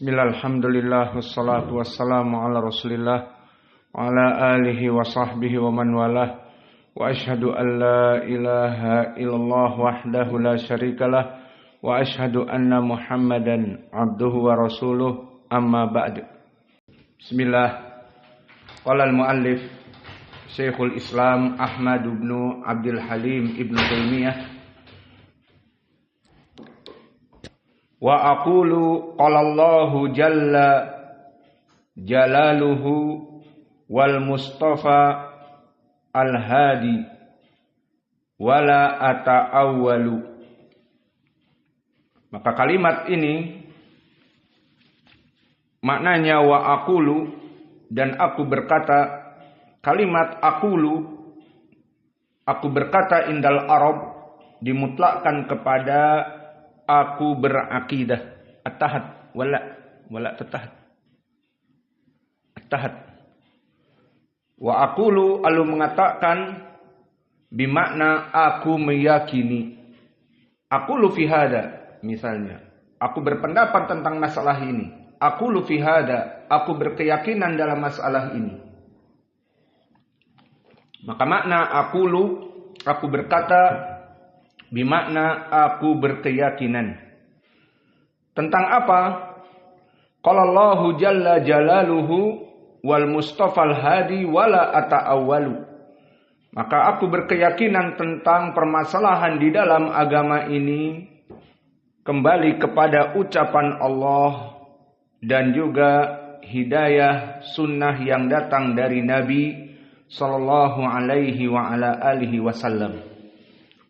Bismillah, alhamdulillah, wassalatu wassalamu ala rasulillah wa ala alihi wa sahbihi wa man walah. Wa ashhadu an la ilaha illallah wahdahu la syarikalah wa ashhadu anna muhammadan abduhu wa rasuluh, amma ba'd. Bismillah. Qala al-muallif Syekhul Islam Ahmad ibn Abdul Halim ibn Taimiyah, wa aqulu qala Allahu jalla jalaluhu wal mustafa al-hadi wala ata'awwalu. Maka kalimat ini maknanya wa aqulu, dan aku berkata. Kalimat aqulu, aku berkata indal Arab dimutlakkan kepada aku berakidah. At-tahad wala tatahad. At-tahad. Wa aqulu, alu mengatakan bimakna aku meyakini. Aqulu fi hada, misalnya, aku berpendapat tentang masalah ini. Aqulu fi hada, aku berkeyakinan dalam masalah ini. Maka makna aqulu, aku berkata, bimakna aku berkeyakinan. Tentang apa? Qala Allahu jalla jalaluhu wal mustafal hadi wala ata'awwalu. Maka aku berkeyakinan tentang permasalahan di dalam agama ini kembali kepada ucapan Allah dan juga hidayah sunnah yang datang dari Nabi sallallahu alaihi wa ala alihi wasallam.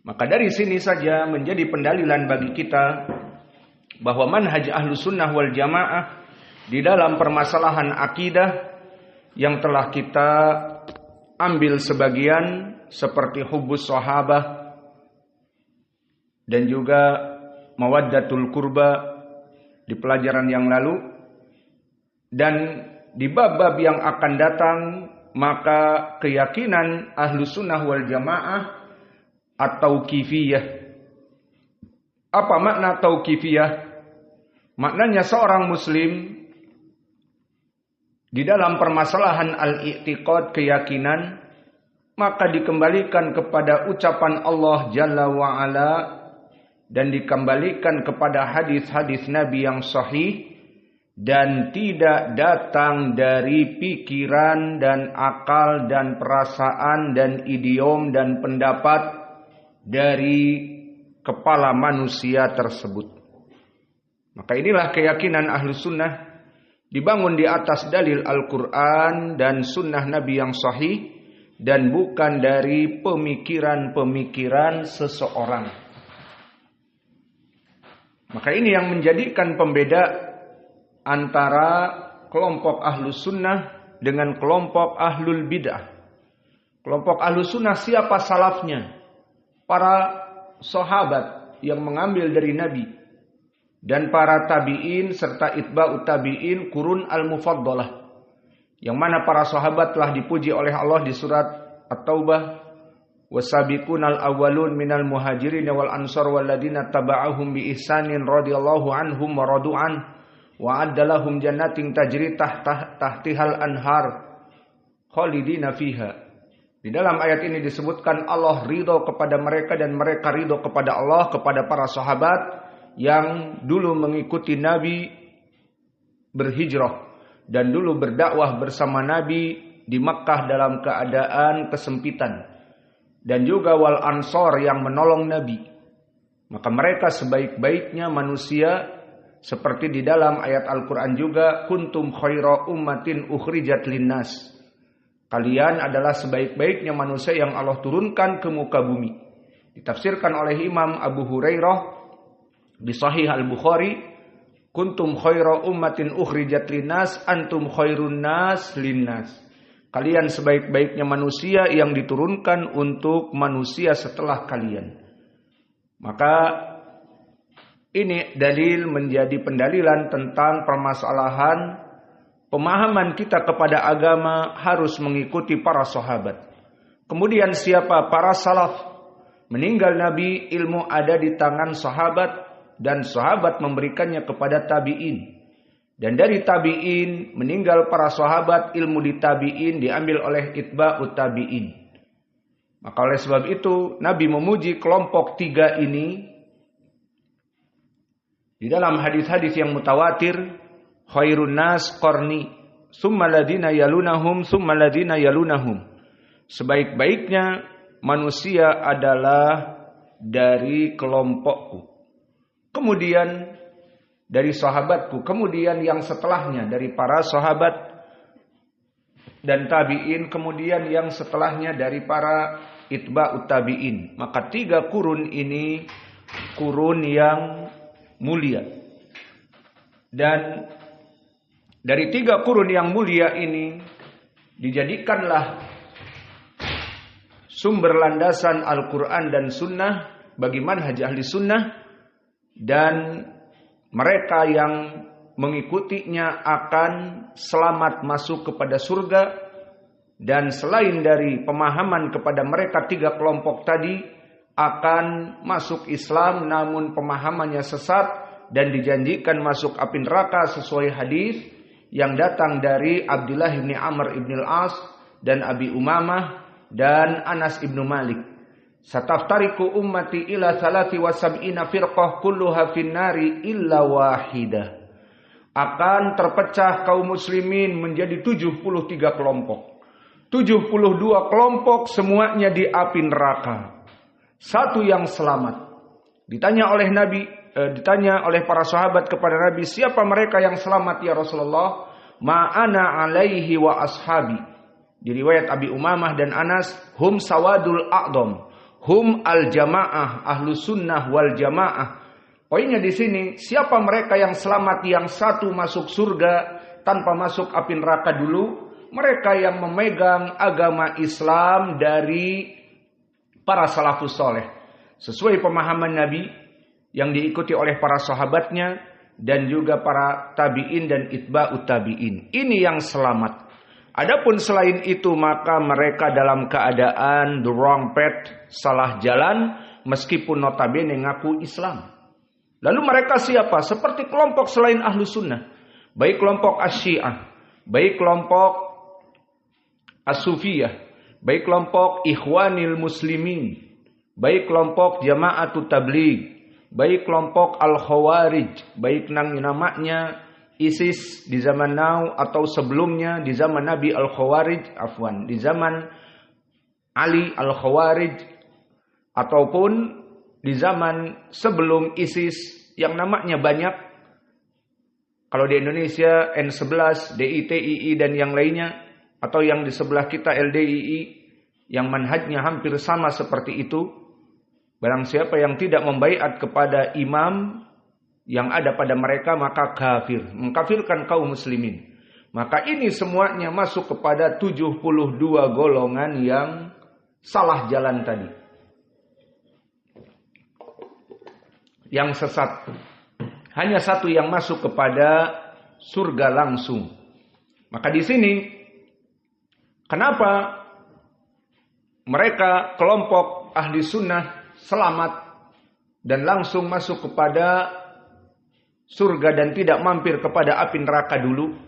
Maka dari sini saja menjadi pendalilan bagi kita bahwa manhaj Ahlus Sunnah wal Jamaah di dalam permasalahan akidah yang telah kita ambil sebagian seperti hubbus sahabah dan juga mawaddatul qurba di pelajaran yang lalu, dan di bab-bab yang akan datang, maka keyakinan Ahlus Sunnah wal Jamaah atau tauqifiyah. Apa makna tauqifiyah? Maknanya seorang muslim di dalam permasalahan al-i'tiqad, keyakinan, maka dikembalikan kepada ucapan Allah Jalla wa'ala dan dikembalikan kepada hadis-hadis Nabi yang sahih, dan tidak datang dari pikiran dan akal dan perasaan dan idiom dan pendapat dari kepala manusia tersebut. Maka inilah keyakinan Ahlus Sunnah, dibangun di atas dalil Al-Quran dan sunnah Nabi yang sahih, dan bukan dari pemikiran-pemikiran seseorang. Maka ini yang menjadikan pembeda antara kelompok Ahlus Sunnah dengan kelompok Ahlul Bid'ah. Kelompok Ahlus Sunnah siapa salafnya? Para sahabat yang mengambil dari Nabi, dan para tabi'in serta itba'ut tabi'in kurun al-mufaddalah, yang mana para sahabat telah dipuji oleh Allah di surat At-Taubah, wasabiqunal awwalun minal muhajirin wal ansar walladzina taba'ahum bi ihsanin radhiyallahu anhum wa radu'an wa addalahum jannatin tajri tahtihal anhar khalidina fiha. Di dalam ayat ini disebutkan Allah ridho kepada mereka dan mereka ridho kepada Allah, kepada para sahabat yang dulu mengikuti Nabi berhijrah dan dulu berdakwah bersama Nabi di Makkah dalam keadaan kesempitan, dan juga wal ansor yang menolong Nabi. Maka mereka sebaik-baiknya manusia, seperti di dalam ayat Al-Quran juga, kuntum khaira ummatin ukhrijat linnas. Kalian adalah sebaik-baiknya manusia yang Allah turunkan ke muka bumi. Ditafsirkan oleh Imam Abu Hurairah di Sahih Al-Bukhari, kuntum khaira ummatin ukhrijat linnas antum khairun nas linnas. Kalian sebaik-baiknya manusia yang diturunkan untuk manusia setelah kalian. Maka ini dalil menjadi pendalilan tentang permasalahan pemahaman kita kepada agama harus mengikuti para sahabat. Kemudian siapa para salaf? Meninggal Nabi, ilmu ada di tangan sahabat, dan sahabat memberikannya kepada tabi'in. Dan dari tabi'in, meninggal para sahabat, ilmu di tabi'in diambil oleh itba'ut tabi'in. Maka oleh sebab itu, Nabi memuji kelompok 3 ini di dalam hadis-hadis yang mutawatir, khairun nas qarni, summa ladina yalunahum, summa ladina yalunahum. Sebaik-baiknya manusia adalah dari kelompokku, kemudian dari sahabatku, kemudian yang setelahnya dari para sahabat dan tabi'in, kemudian yang setelahnya dari para itba'ut tabi'in. Maka 3 kurun ini kurun yang mulia. Dan dari 3 kurun yang mulia ini dijadikanlah sumber landasan Al-Quran dan Sunnah bagi manhaj ahli sunnah, dan mereka yang mengikutinya akan selamat masuk kepada surga. Dan selain dari pemahaman kepada mereka 3 kelompok tadi, akan masuk Islam namun pemahamannya sesat dan dijanjikan masuk api neraka sesuai hadis yang datang dari Abdullah bin Amr bin al-As dan Abi Umamah dan Anas bin Malik. Sataftariku ummati ila 73 firqah kulluha finnari illa wahidah. Akan terpecah kaum muslimin menjadi 73 kelompok. 72 kelompok semuanya di api neraka. Satu yang selamat. Ditanya oleh para sahabat kepada Nabi, siapa mereka yang selamat ya Rasulullah? Ma'ana alaihi wa ashabi. Di riwayat Abi Umamah dan Anas, hum sawadul a'dham. Hum al-jamaah, ahlu sunnah wal jamaah. Poinnya di sini, siapa mereka yang selamat, yang satu masuk surga tanpa masuk api neraka dulu? Mereka yang memegang agama Islam dari para salafus soleh. Sesuai pemahaman Nabi yang diikuti oleh para sahabatnya dan juga para tabi'in dan itba'ut tabi'in. Ini yang selamat. Adapun selain itu maka mereka dalam keadaan the wrong path, salah jalan, meskipun notabene ngaku Islam. Lalu mereka siapa? Seperti kelompok selain ahlu sunnah. Baik kelompok Asy-Syiah, baik kelompok As-Sufiyah, baik kelompok Ikhwanil Muslimin, baik kelompok Jama'atut Tabligh, baik kelompok Al-Khawarij, baik namanya ISIS di zaman now atau sebelumnya di zaman Nabi Al-Khawarij, di zaman Ali Al-Khawarij, ataupun di zaman sebelum ISIS yang namanya banyak. Kalau di Indonesia N11, DITII dan yang lainnya, atau yang di sebelah kita LDII yang manhajnya hampir sama seperti itu. Barang siapa yang tidak membaiat kepada imam yang ada pada mereka maka kafir, mengkafirkan kaum muslimin. Maka ini semuanya masuk kepada 72 golongan yang salah jalan tadi, yang sesat. Hanya satu yang masuk kepada surga langsung. Maka di sini kenapa mereka kelompok ahli sunnah selamat dan langsung masuk kepada surga dan tidak mampir kepada api neraka dulu?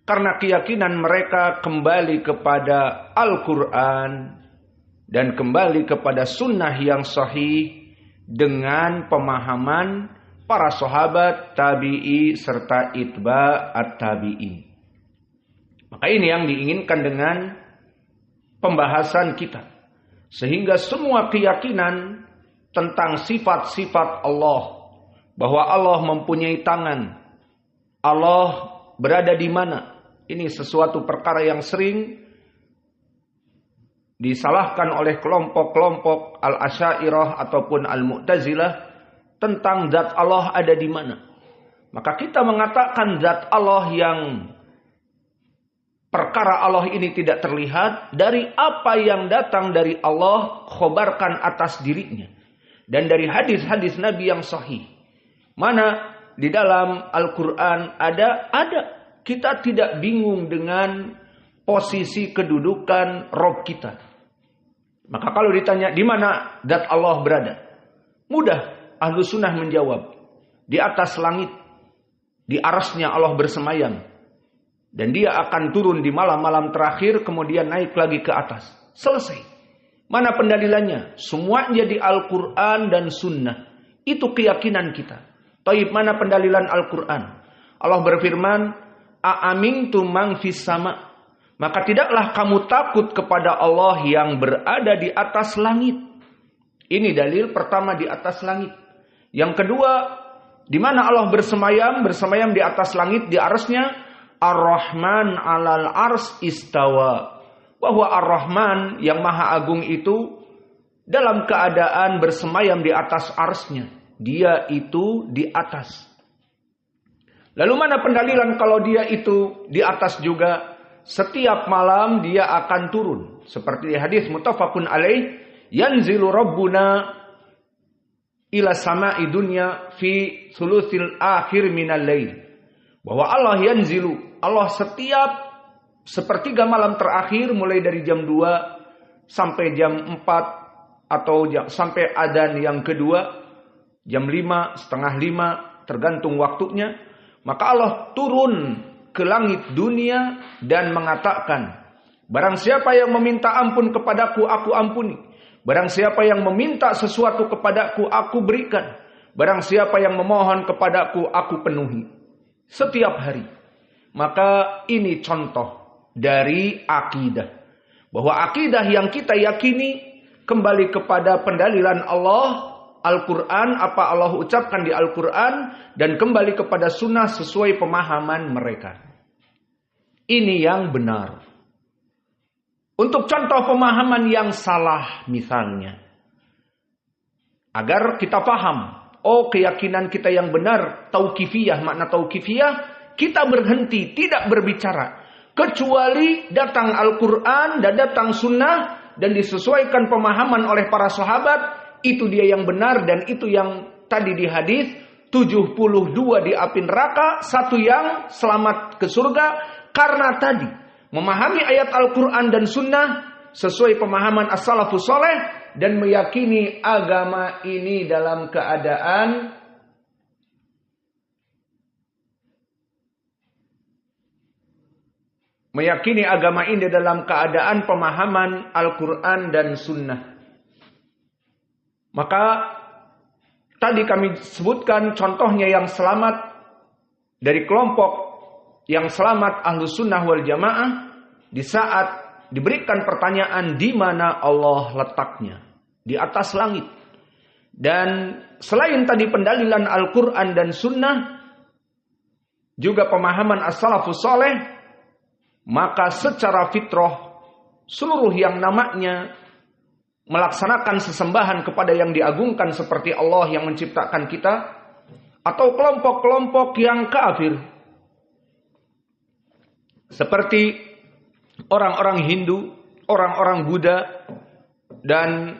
Karena keyakinan mereka kembali kepada Al-Quran dan kembali kepada sunnah yang sahih dengan pemahaman para sahabat, tabi'i, serta itba'at tabi'in. Maka ini yang diinginkan dengan pembahasan kita. Sehingga semua keyakinan tentang sifat-sifat Allah, bahwa Allah mempunyai tangan, Allah berada di mana, ini sesuatu perkara yang sering disalahkan oleh kelompok-kelompok Al-Asy'ariyah ataupun Al-Mu'tazilah tentang zat Allah ada di mana. Maka kita mengatakan zat Allah yang perkara Allah ini tidak terlihat dari apa yang datang dari Allah khobarkan atas dirinya. Dan dari hadis-hadis Nabi yang sahih. Mana di dalam Al-Quran ada. Kita tidak bingung dengan posisi kedudukan Rob kita. Maka kalau ditanya di mana zat Allah berada, mudah Ahlu Sunnah menjawab, di atas langit, Di arasnya Allah bersemayam. Dan dia akan turun di malam-malam terakhir, kemudian naik lagi ke atas. Selesai. Mana pendalilannya? Semuanya di Al-Quran dan Sunnah. Itu keyakinan kita. Taib, mana pendalilan Al-Quran? Allah berfirman, A'amintum man fis sama. Maka tidaklah kamu takut kepada Allah yang berada di atas langit. Ini dalil pertama, di atas langit. Yang kedua, di mana Allah bersemayam? Bersemayam di atas langit, di arsnya. Ar-Rahman 'alal ars istawa. Bahwa Ar-Rahman yang Maha Agung itu dalam keadaan bersemayam di atas arsnya. Dia itu di atas. Lalu mana pendalilan kalau dia itu di atas juga? Setiap malam dia akan turun. Seperti hadis muttafaqun alaih, yanzilu rabbuna ila sama'i dunya fi thuluthil akhir minal lail. Bahwa Allah yanzilu, Allah setiap sepertiga malam terakhir, mulai dari jam 2 sampai jam 4 atau sampai adzan yang kedua, jam 5, setengah 5, tergantung waktunya. Maka Allah turun ke langit dunia dan mengatakan, barang siapa yang meminta ampun kepadaku, aku ampuni. Barang siapa yang meminta sesuatu kepadaku, aku berikan. Barang siapa yang memohon kepadaku, aku penuhi. Setiap hari. Maka ini contoh dari akidah. Bahwa akidah yang kita yakini kembali kepada pendalilan Allah, Al-Quran, apa Allah ucapkan di Al-Quran, dan kembali kepada sunnah sesuai pemahaman mereka. Ini yang benar. Untuk contoh pemahaman yang salah misalnya, agar kita paham, oh keyakinan kita yang benar, tauqifiyah, makna tauqifiyah, kita berhenti, tidak berbicara. Kecuali datang Al-Quran dan datang sunnah, dan disesuaikan pemahaman oleh para sahabat, itu dia yang benar, dan itu yang tadi di hadis, 72 di api neraka, 1 yang selamat ke surga, karena tadi, memahami ayat Al-Quran dan sunnah, sesuai pemahaman as-salafus soleh, dan meyakini agama ini dalam keadaan pemahaman Al-Quran dan sunnah. Maka tadi kami sebutkan contohnya yang selamat dari kelompok yang selamat Ahlus Sunnah wal Jamaah, di saat diberikan pertanyaan di mana Allah letaknya, di atas langit. Dan selain tadi pendalilan Al-Quran dan Sunnah, juga pemahaman as-salafus soleh, maka secara fitrah seluruh yang namanya melaksanakan sesembahan kepada yang diagungkan seperti Allah yang menciptakan kita, atau kelompok-kelompok yang kafir seperti orang-orang Hindu, orang-orang Buddha, dan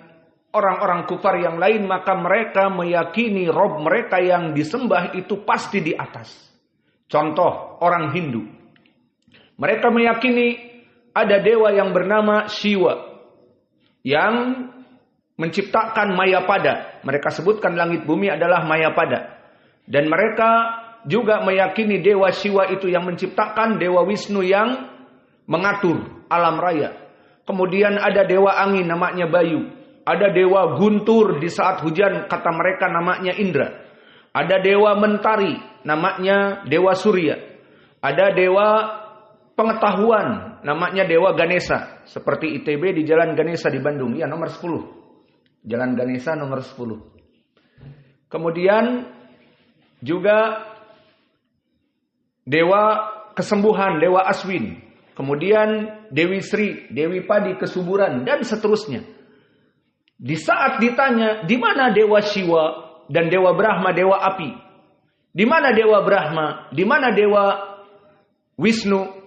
orang-orang kufar yang lain, maka mereka meyakini Rob mereka yang disembah itu pasti di atas. Contoh orang Hindu, mereka meyakini ada dewa yang bernama Shiva yang menciptakan Mayapada. Mereka sebutkan langit bumi adalah Mayapada. Dan mereka juga meyakini dewa Shiva itu yang menciptakan, dewa Wisnu yang mengatur alam raya. Kemudian ada dewa angin namanya Bayu. Ada dewa guntur di saat hujan, kata mereka namanya Indra. Ada dewa mentari namanya Dewa Surya. Ada dewa pengetahuan namanya Dewa Ganesha. Seperti ITB di Jalan Ganesha di Bandung. Ya, nomor 10. Jalan Ganesha nomor 10. Kemudian juga dewa kesembuhan, Dewa Aswin. Kemudian Dewi Sri, Dewi Padi kesuburan, dan seterusnya. Di saat ditanya, di mana Dewa Shiva dan Dewa Brahma, Dewa Api? Di mana Dewa Brahma? Di mana Dewa Wisnu?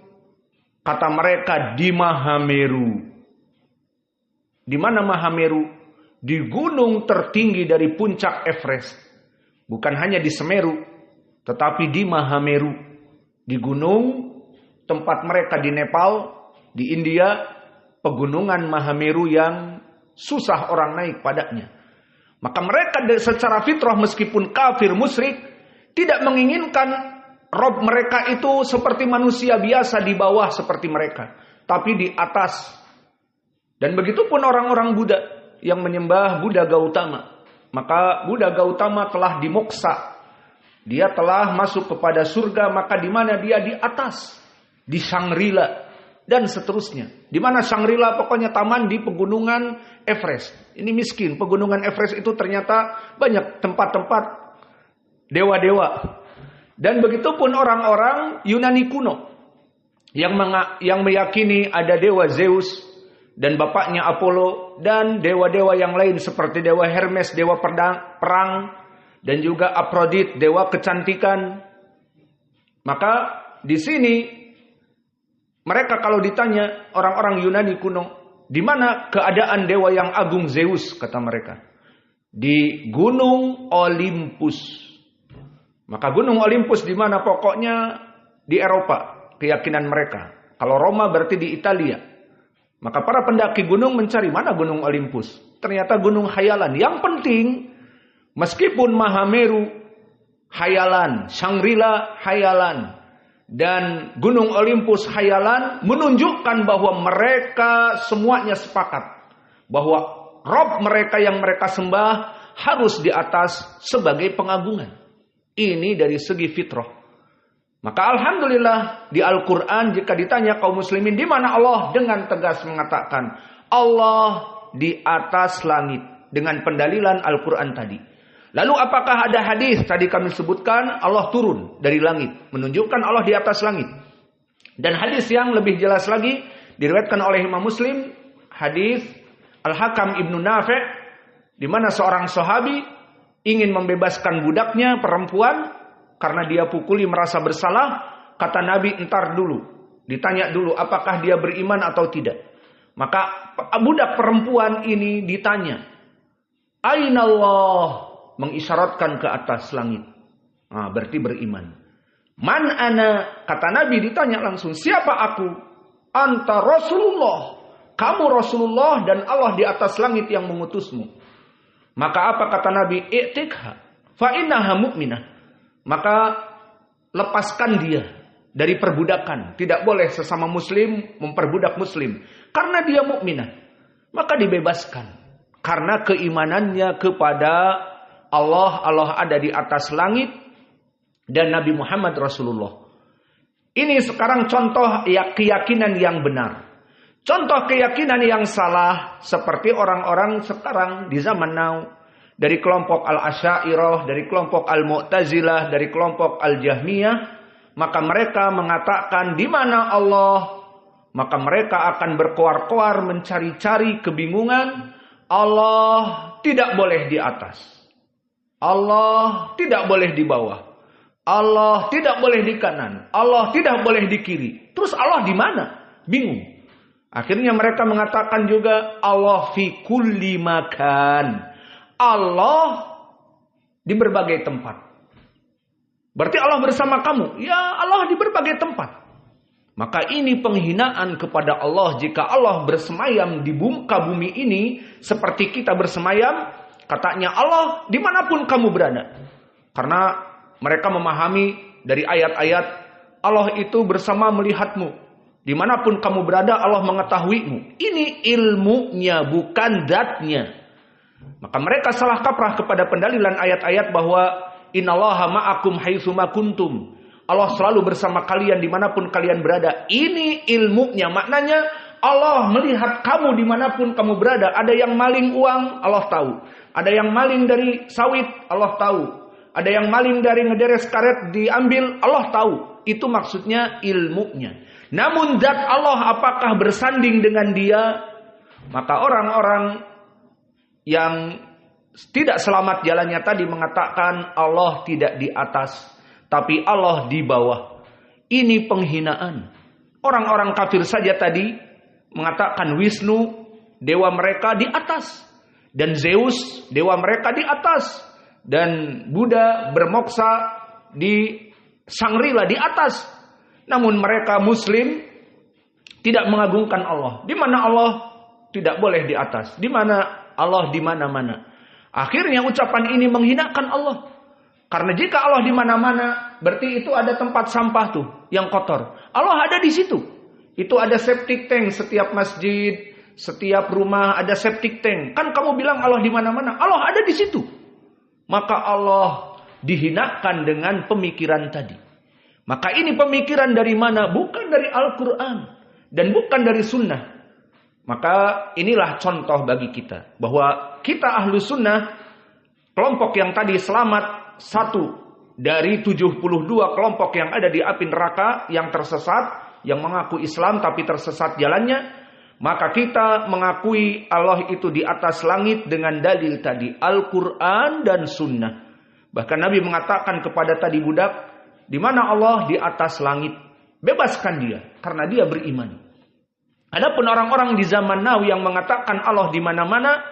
Kata mereka, di Mahameru. Di mana Mahameru? Di gunung tertinggi dari puncak Everest. Bukan hanya di Semeru, tetapi di Mahameru. Di gunung tempat mereka di Nepal, di India, pegunungan Mahameru yang susah orang naik padanya. Maka mereka secara fitrah meskipun kafir musyrik tidak menginginkan Rob mereka itu seperti manusia biasa di bawah seperti mereka, tapi di atas. Dan begitu pun orang-orang Buddha yang menyembah Buddha Gautama. Maka Buddha Gautama telah dimoksa. Dia telah masuk kepada surga, maka di mana dia di atas, di Shangri-La dan seterusnya. Di mana Shangri-La pokoknya taman di pegunungan Everest. Ini miskin, pegunungan Everest itu ternyata banyak tempat-tempat dewa-dewa. Dan begitu pun orang-orang Yunani kuno yang meyakini ada dewa Zeus dan bapaknya Apollo dan dewa-dewa yang lain seperti dewa Hermes, dewa perang, dan juga Aphrodite, dewa kecantikan. Maka di sini mereka kalau ditanya orang-orang Yunani kuno, di mana keadaan dewa yang agung Zeus, kata mereka, di Gunung Olympus. Maka Gunung Olympus di mana? Pokoknya di Eropa, keyakinan mereka. Kalau Roma berarti di Italia. Maka para pendaki gunung mencari mana Gunung Olympus. Ternyata gunung khayalan. Yang penting, meskipun Mahameru khayalan, Shangri-La khayalan, dan Gunung Olympus khayalan, menunjukkan bahwa mereka semuanya sepakat bahwa Rob mereka yang mereka sembah harus di atas sebagai pengagungan. Ini dari segi fitrah. Maka alhamdulillah di Al-Quran jika ditanya kaum muslimin di mana Allah, dengan tegas mengatakan Allah di atas langit dengan pendalilan Al-Quran tadi. Lalu apakah ada hadis tadi kami sebutkan Allah turun dari langit, menunjukkan Allah di atas langit. Dan hadis yang lebih jelas lagi diriwayatkan oleh Imam Muslim, hadis Al-Hakam Ibnu Nafi' di mana seorang sahabi ingin membebaskan budaknya perempuan karena dia pukuli merasa bersalah. Kata Nabi, entar dulu, ditanya dulu apakah dia beriman atau tidak. Maka budak perempuan ini ditanya, Aina Allah, mengisyaratkan ke atas langit. Nah, berarti beriman. Man ana, kata Nabi ditanya langsung, siapa aku? Anta Rasulullah, kamu Rasulullah dan Allah di atas langit yang mengutusmu. Maka apa kata Nabi? I'tikha fa innaha mu'minah. Maka lepaskan dia dari perbudakan. Tidak boleh sesama muslim memperbudak muslim karena dia mukminah. Maka dibebaskan karena keimanannya kepada Allah. Allah ada di atas langit dan Nabi Muhammad Rasulullah. Ini sekarang contoh keyakinan yang benar. Contoh keyakinan yang salah seperti orang-orang sekarang di zaman now. Dari kelompok Al-Asy'ariyah, dari kelompok Al-Mu'tazilah, dari kelompok Al-Jahmiyah, maka mereka mengatakan di mana Allah, maka mereka akan berkoar-koar mencari-cari kebingungan. Allah tidak boleh di atas, Allah tidak boleh di bawah, Allah tidak boleh di kanan, Allah tidak boleh di kiri. Terus Allah di mana? Bingung. Akhirnya mereka mengatakan juga Allah fi kulli makan. Allah di berbagai tempat. Berarti Allah bersama kamu. Ya, Allah di berbagai tempat. Maka ini penghinaan kepada Allah jika Allah bersemayam di muka bumi ini seperti kita bersemayam. Katanya Allah dimanapun kamu berada. Karena mereka memahami dari ayat-ayat Allah itu bersama melihatmu. Dimanapun kamu berada Allah mengetahuimu. Ini ilmunya bukan zatnya. Maka mereka salah kaprah kepada pendalilan ayat-ayat bahwa innallaha ma'akum haitsuma kuntum. Allah selalu bersama kalian dimanapun kalian berada. Ini ilmunya, maknanya Allah melihat kamu dimanapun kamu berada. Ada yang maling uang, Allah tahu. Ada yang maling dari sawit, Allah tahu. Ada yang maling dari ngederes karet diambil, Allah tahu. Itu maksudnya ilmunya. Namun zat Allah apakah bersanding dengan dia? Maka orang-orang yang tidak selamat jalannya tadi mengatakan Allah tidak di atas, tapi Allah di bawah. Ini penghinaan. Orang-orang kafir saja tadi mengatakan Wisnu, dewa mereka di atas. Dan Zeus, dewa mereka di atas. Dan Buddha bermoksa di Shangri-La di atas. Namun mereka Muslim tidak mengagungkan Allah. Di mana Allah tidak boleh di atas? Di mana Allah di mana-mana? Akhirnya ucapan ini menghinakan Allah. Karena jika Allah di mana-mana, berarti itu ada tempat sampah tuh yang kotor. Allah ada di situ. Itu ada septic tank setiap masjid, setiap rumah ada septic tank. Kan kamu bilang Allah di mana-mana, Allah ada di situ. Maka Allah dihinakan dengan pemikiran tadi. Maka ini pemikiran dari mana? Bukan dari Al-Quran dan bukan dari sunnah. Maka inilah contoh bagi kita bahwa kita ahlu sunnah, kelompok yang tadi selamat, satu dari 72 kelompok yang ada di api neraka yang tersesat, yang mengaku Islam tapi tersesat jalannya. Maka kita mengakui Allah itu di atas langit dengan dalil tadi Al-Quran dan sunnah. Bahkan Nabi mengatakan kepada tadi budak, di mana Allah di atas langit, bebaskan dia karena dia beriman. Adapun orang-orang di zaman now yang mengatakan Allah di mana-mana,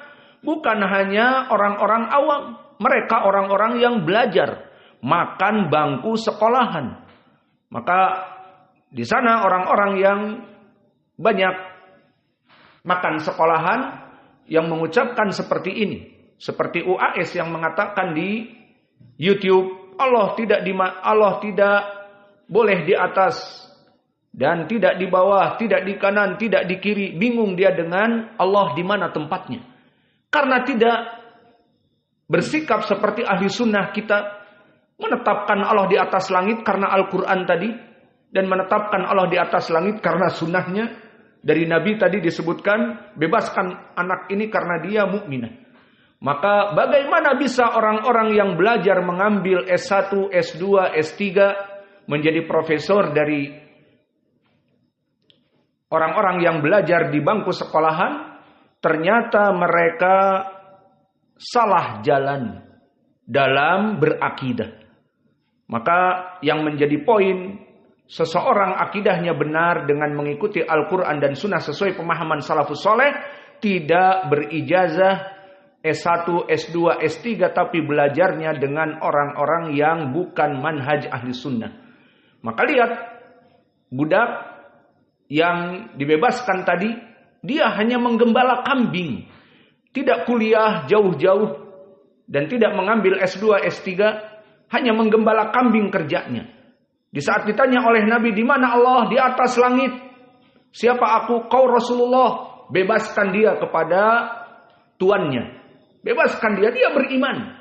bukan hanya orang-orang awam, mereka orang-orang yang belajar, makan bangku sekolahan. Maka di sana orang-orang yang banyak makan sekolahan yang mengucapkan seperti ini, seperti UAS yang mengatakan di YouTube, Allah tidak boleh di atas dan tidak di bawah, tidak di kanan, tidak di kiri. Bingung dia dengan Allah di mana tempatnya. Karena tidak bersikap seperti ahli sunnah, kita menetapkan Allah di atas langit karena Al-Quran tadi, dan menetapkan Allah di atas langit karena sunnahnya. Dari Nabi tadi disebutkan, bebaskan anak ini karena dia mukminah. Maka bagaimana bisa orang-orang yang belajar mengambil S1, S2, S3 menjadi profesor dari orang-orang yang belajar di bangku sekolahan, ternyata mereka salah jalan dalam berakidah. Maka yang menjadi poin, seseorang akidahnya benar dengan mengikuti Al-Quran dan Sunnah sesuai pemahaman salafus soleh, tidak berijazah S1, S2, S3, tapi belajarnya dengan orang-orang yang bukan manhaj ahli sunnah. Maka lihat, budak yang dibebaskan tadi, dia hanya menggembala kambing. Tidak kuliah jauh-jauh dan tidak mengambil S2, S3, hanya menggembala kambing kerjanya. Di saat ditanya oleh Nabi, di mana Allah? Di atas langit. Siapa aku? Kau Rasulullah. Bebaskan dia kepada tuannya. Bebaskan dia, dia beriman.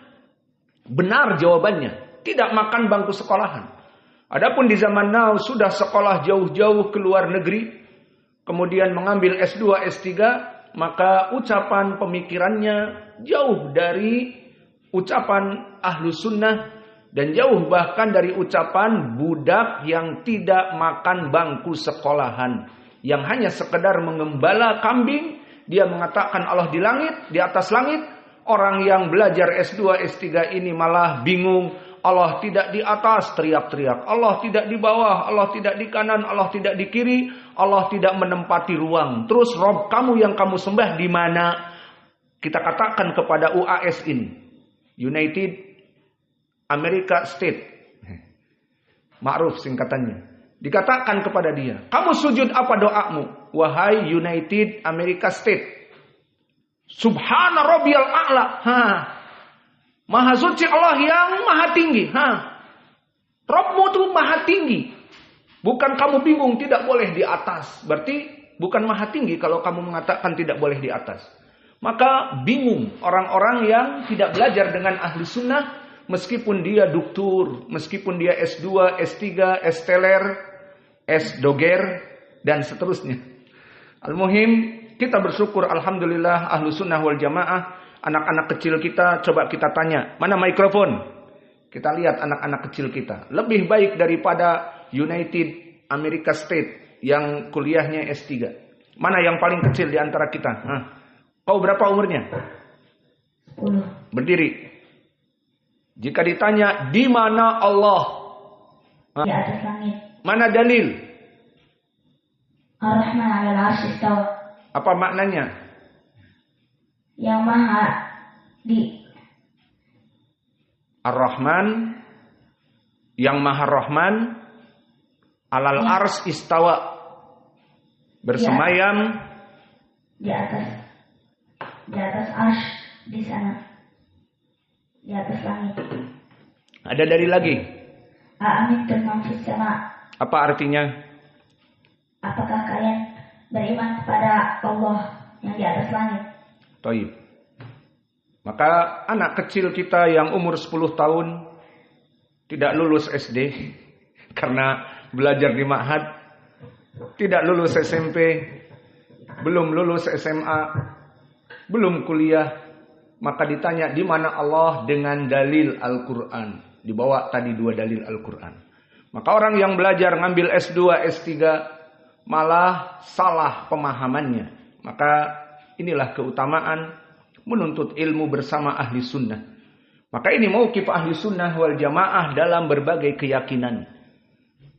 Benar jawabannya. Tidak makan bangku sekolahan. Adapun di zaman now sudah sekolah jauh-jauh ke luar negeri, kemudian mengambil S2, S3, maka ucapan pemikirannya jauh dari ucapan ahlu sunnah dan jauh bahkan dari ucapan budak yang tidak makan bangku sekolahan, yang hanya sekedar mengembala kambing. Dia mengatakan Allah di langit, di atas langit. Orang yang belajar S2, S3 ini malah bingung. Allah tidak di atas, teriak-teriak. Allah tidak di bawah, Allah tidak di kanan, Allah tidak di kiri. Allah tidak menempati ruang. Terus Rob kamu yang kamu sembah di mana? Kita katakan kepada UAS ini, United America State, ma'ruf singkatannya. Dikatakan kepada dia, kamu sujud apa doamu? Wahai United America State, Subhana Rabbiyal A'la. Maha suci Allah yang maha tinggi. Rabbmu itu maha tinggi. Bukan kamu bingung tidak boleh di atas. Berarti bukan maha tinggi kalau kamu mengatakan tidak boleh di atas. Maka bingung orang-orang yang tidak belajar dengan ahli sunnah. Meskipun dia doktur, meskipun dia S2, S3, S-teler, S-doger, dan seterusnya. Al-muhim, kita bersyukur alhamdulillah ahlu sunnah wal jamaah. Anak-anak kecil kita, coba kita tanya, mana mikrofon? Kita lihat anak-anak kecil kita. Lebih baik daripada United America State yang kuliahnya S3. Mana yang paling kecil di antara kita? Kau berapa umurnya? 10. Berdiri. Jika ditanya, di mana Allah? Di atas langit. Mana dalil? Ar-Rahman 'alal 'arsy istawa. Apa maknanya? Yang maha di Ar-Rahman, yang maha Rahman, alal ars istawa, bersemayam di atas arsy, di sana, di atas langit. Ada dalil lagi. Aamintum man fis sama. Apa artinya? Apakah kalian beriman kepada Allah yang di atas langit? Taib. Maka anak kecil kita yang umur 10 tahun tidak lulus SD karena belajar di ma'had, tidak lulus SMP, belum lulus SMA, belum kuliah, maka ditanya di mana Allah dengan dalil Al-Qur'an. Dibawa tadi 2 dalil Al-Qur'an. Maka orang yang belajar ngambil S2, S3 malah salah pemahamannya. Maka inilah keutamaan menuntut ilmu bersama ahli sunnah. Maka ini mauqif ahli sunnah wal jamaah dalam berbagai keyakinan.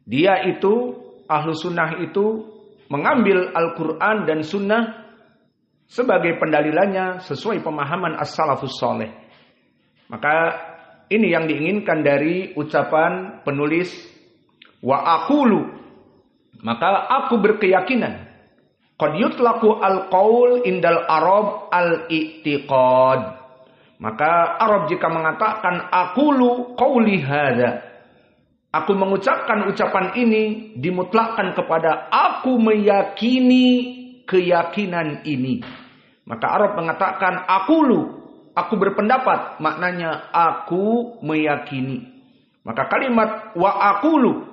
Dia itu, ahli sunnah itu mengambil Al-Quran dan sunnah sebagai pendalilannya sesuai pemahaman as-salafus soleh. Maka ini yang diinginkan dari ucapan penulis wa aqulu. Maka aku berkeyakinan. Qad yutlaqu al-qaul indal Arab al-i'tiqad. Maka Arab jika mengatakan aqulu qauli hadza, aku mengucapkan ucapan ini dimutlakkan kepada aku meyakini keyakinan ini. Maka Arab mengatakan aqulu, aku berpendapat, maknanya aku meyakini. Maka kalimat wa aqulu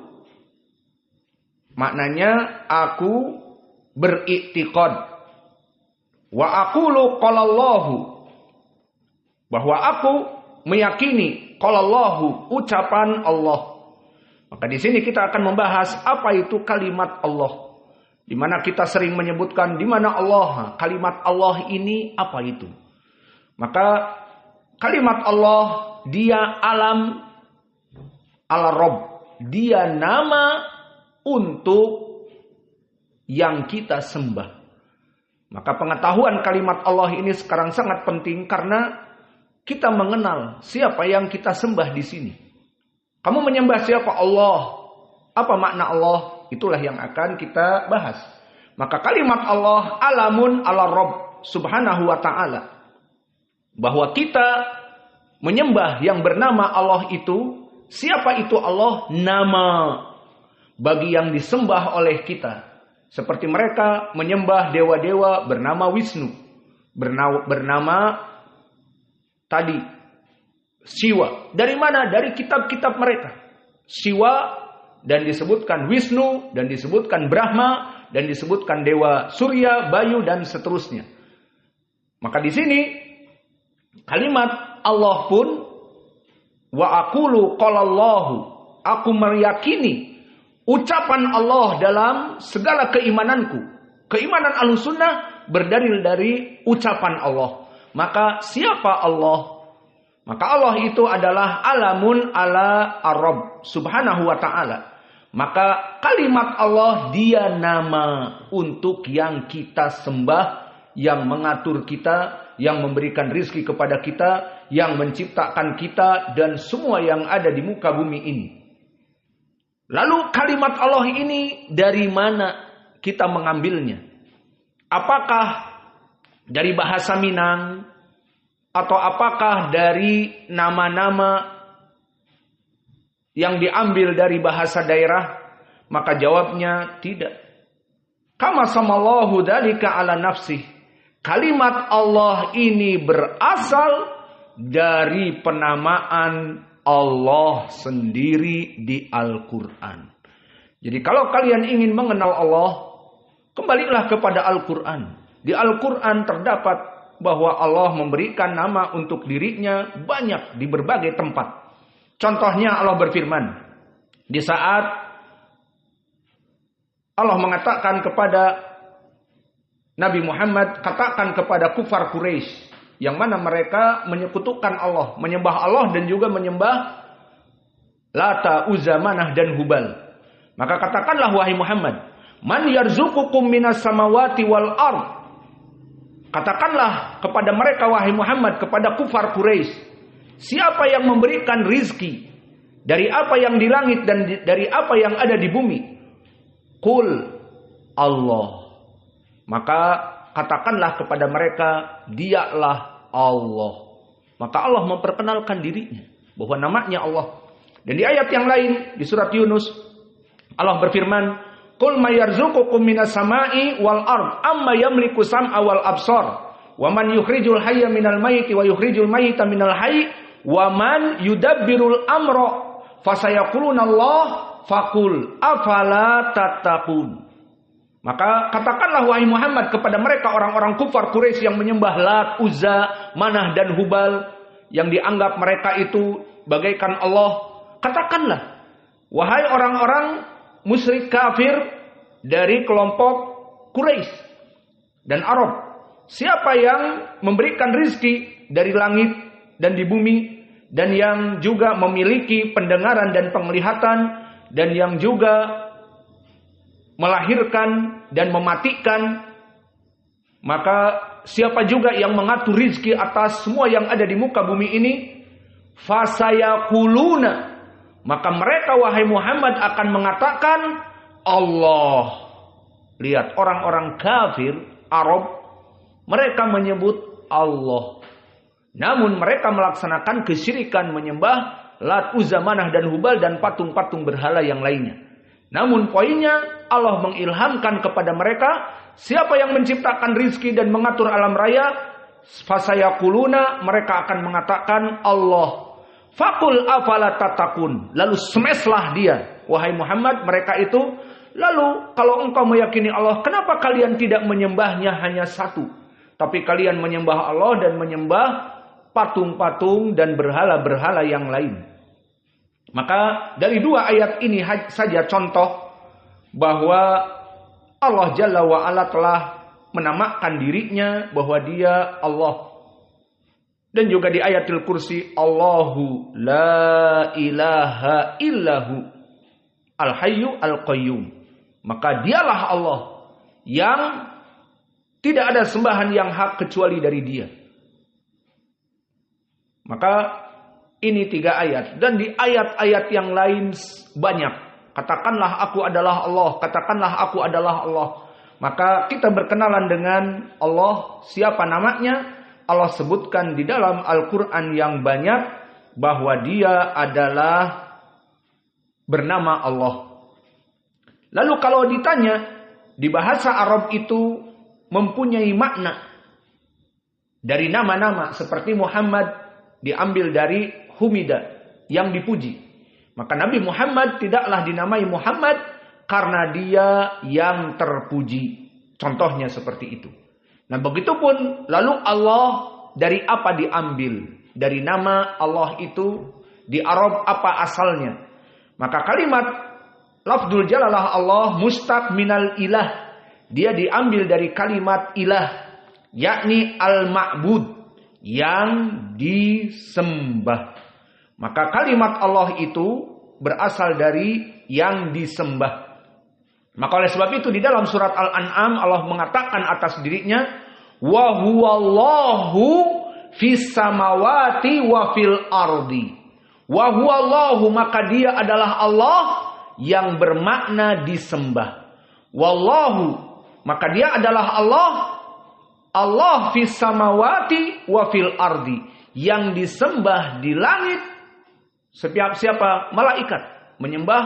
maknanya aku beriktikad. Wa aqulu qalallahu, bahwa aku meyakini qalallahu, ucapan Allah. Maka di sini kita akan membahas apa itu kalimat Allah. Di mana kita sering menyebutkan di mana Allah, kalimat Allah ini apa itu? Maka kalimat Allah dia alam al-Rabb, dia nama untuk yang kita sembah. Maka pengetahuan kalimat Allah ini sekarang sangat penting karena kita mengenal siapa yang kita sembah di sini. Kamu menyembah siapa? Allah. Apa makna Allah? Itulah yang akan kita bahas. Maka kalimat Allah alamun ala Rabb subhanahu wa ta'ala. Bahwa kita menyembah yang bernama Allah itu, siapa itu Allah? Nama bagi yang disembah oleh kita. Seperti mereka menyembah dewa-dewa bernama Wisnu, bernama tadi Siwa. Dari mana? Dari kitab-kitab mereka. Siwa dan disebutkan Wisnu dan disebutkan Brahma dan disebutkan dewa Surya, Bayu dan seterusnya. Maka di sini kalimat Allah pun wa aqulu qalallahu, aku meyakini ucapan Allah dalam segala keimananku. Keimanan Ahlussunnah berdalil dari ucapan Allah. Maka siapa Allah? Maka Allah itu adalah alamun ala Ar-Rabb subhanahu wa ta'ala. Maka kalimat Allah dia nama untuk yang kita sembah, yang mengatur kita, yang memberikan rizki kepada kita, yang menciptakan kita dan semua yang ada di muka bumi ini. Lalu kalimat Allah ini dari mana kita mengambilnya? Apakah dari bahasa Minang? Atau apakah dari nama-nama yang diambil dari bahasa daerah? Maka jawabnya tidak. Kama samallahu dzalika ala nafsih. Kalimat Allah ini berasal dari penamaan Allah sendiri di Al-Quran. Jadi kalau kalian ingin mengenal Allah, kembalilah kepada Al-Quran. Di Al-Quran terdapat bahwa Allah memberikan nama untuk dirinya banyak di berbagai tempat. Contohnya Allah berfirman, di saat Allah mengatakan kepada Nabi Muhammad, katakan kepada kufar Quraisy, yang mana mereka menyekutukan Allah, menyembah Allah dan juga menyembah Lata, Uzza, Manah dan Hubal. Maka katakanlah wahai Muhammad, man yarzuqukum minas samawati wal ard. Katakanlah kepada mereka wahai Muhammad, kepada kufar Quraisy, siapa yang memberikan rizki dari apa yang di langit dan dari apa yang ada di bumi? Qul Allah. Maka katakanlah kepada mereka, dialah Allah. Maka Allah memperkenalkan dirinya. bahwa namanya Allah. Dan di ayat yang lain di surat Yunus Allah berfirman, "Qul may yarzuqukum minas sama'i wal ard amma yamliku sam'a wal absar wa man yukhrijul hayya minal mayyiti wa yukhrijul mayyita minal hayy wa man yudabbirul amra fasayaquluna Allah faqul afala tattaqun." Maka katakanlah wahai Muhammad kepada mereka orang-orang kufar Quraisy yang menyembah Lat, Uzza, Manah dan Hubal yang dianggap mereka itu bagaikan Allah. Katakanlah, wahai orang-orang musyrik kafir dari kelompok Quraisy dan Arab, siapa yang memberikan rizki dari langit dan di bumi, dan yang juga memiliki pendengaran dan penglihatan, dan yang juga melahirkan dan mematikan, maka siapa juga yang mengatur rizki atas semua yang ada di muka bumi ini, fasayaquluna, maka mereka wahai Muhammad akan mengatakan Allah. Lihat, orang-orang kafir Arab, mereka menyebut Allah, namun mereka melaksanakan kesyirikan menyembah Lat, Uzza, Manah dan Hubal dan patung-patung berhala yang lainnya. Namun poinnya, Allah mengilhamkan kepada mereka, siapa yang menciptakan rizki dan mengatur alam raya, fasayaquluna, mereka akan mengatakan Allah. Faqul afala tattaqun, lalu smashlah dia, wahai Muhammad, mereka itu. Lalu kalau engkau meyakini Allah, kenapa kalian tidak menyembahnya hanya satu, tapi kalian menyembah Allah dan menyembah patung-patung dan berhala-berhala yang lain? Maka dari dua ayat ini saja contoh bahwa Allah Jalla wa'ala telah menamakan dirinya bahwa dia Allah. Dan juga di ayatul kursi, Allahu la ilaha illahu al-hayyu al-qayyum. Maka dialah Allah yang tidak ada sembahan yang hak kecuali dari dia. Maka ini 3 ayat. Dan di ayat-ayat yang lain banyak. Katakanlah aku adalah Allah. Katakanlah aku adalah Allah. Maka kita berkenalan dengan Allah. Siapa namanya? Allah sebutkan di dalam Al-Quran yang banyak bahwa dia adalah bernama Allah. Lalu kalau ditanya, di bahasa Arab itu mempunyai makna dari nama-nama seperti Muhammad diambil dari Humida, yang dipuji. Maka Nabi Muhammad tidaklah dinamai Muhammad karena dia yang terpuji. Contohnya seperti itu. Nah begitupun lalu Allah dari apa diambil? Dari nama Allah itu di Arab apa asalnya? Maka kalimat lafzul jalalah Allah mustaq minal ilah. Dia diambil dari kalimat ilah, yakni al-ma'bud, yang disembah. Maka kalimat Allah itu berasal dari yang disembah. Maka oleh sebab itu di dalam surat Al-An'am Allah mengatakan atas dirinya, wa huwallahu fis samawati wa fil ardi. Wa huwallahu, maka dia adalah Allah yang bermakna disembah. Wallahu, maka dia adalah Allah, Allah fis samawati wa fil ardi, yang disembah di langit. Siapa? Malaikat menyembah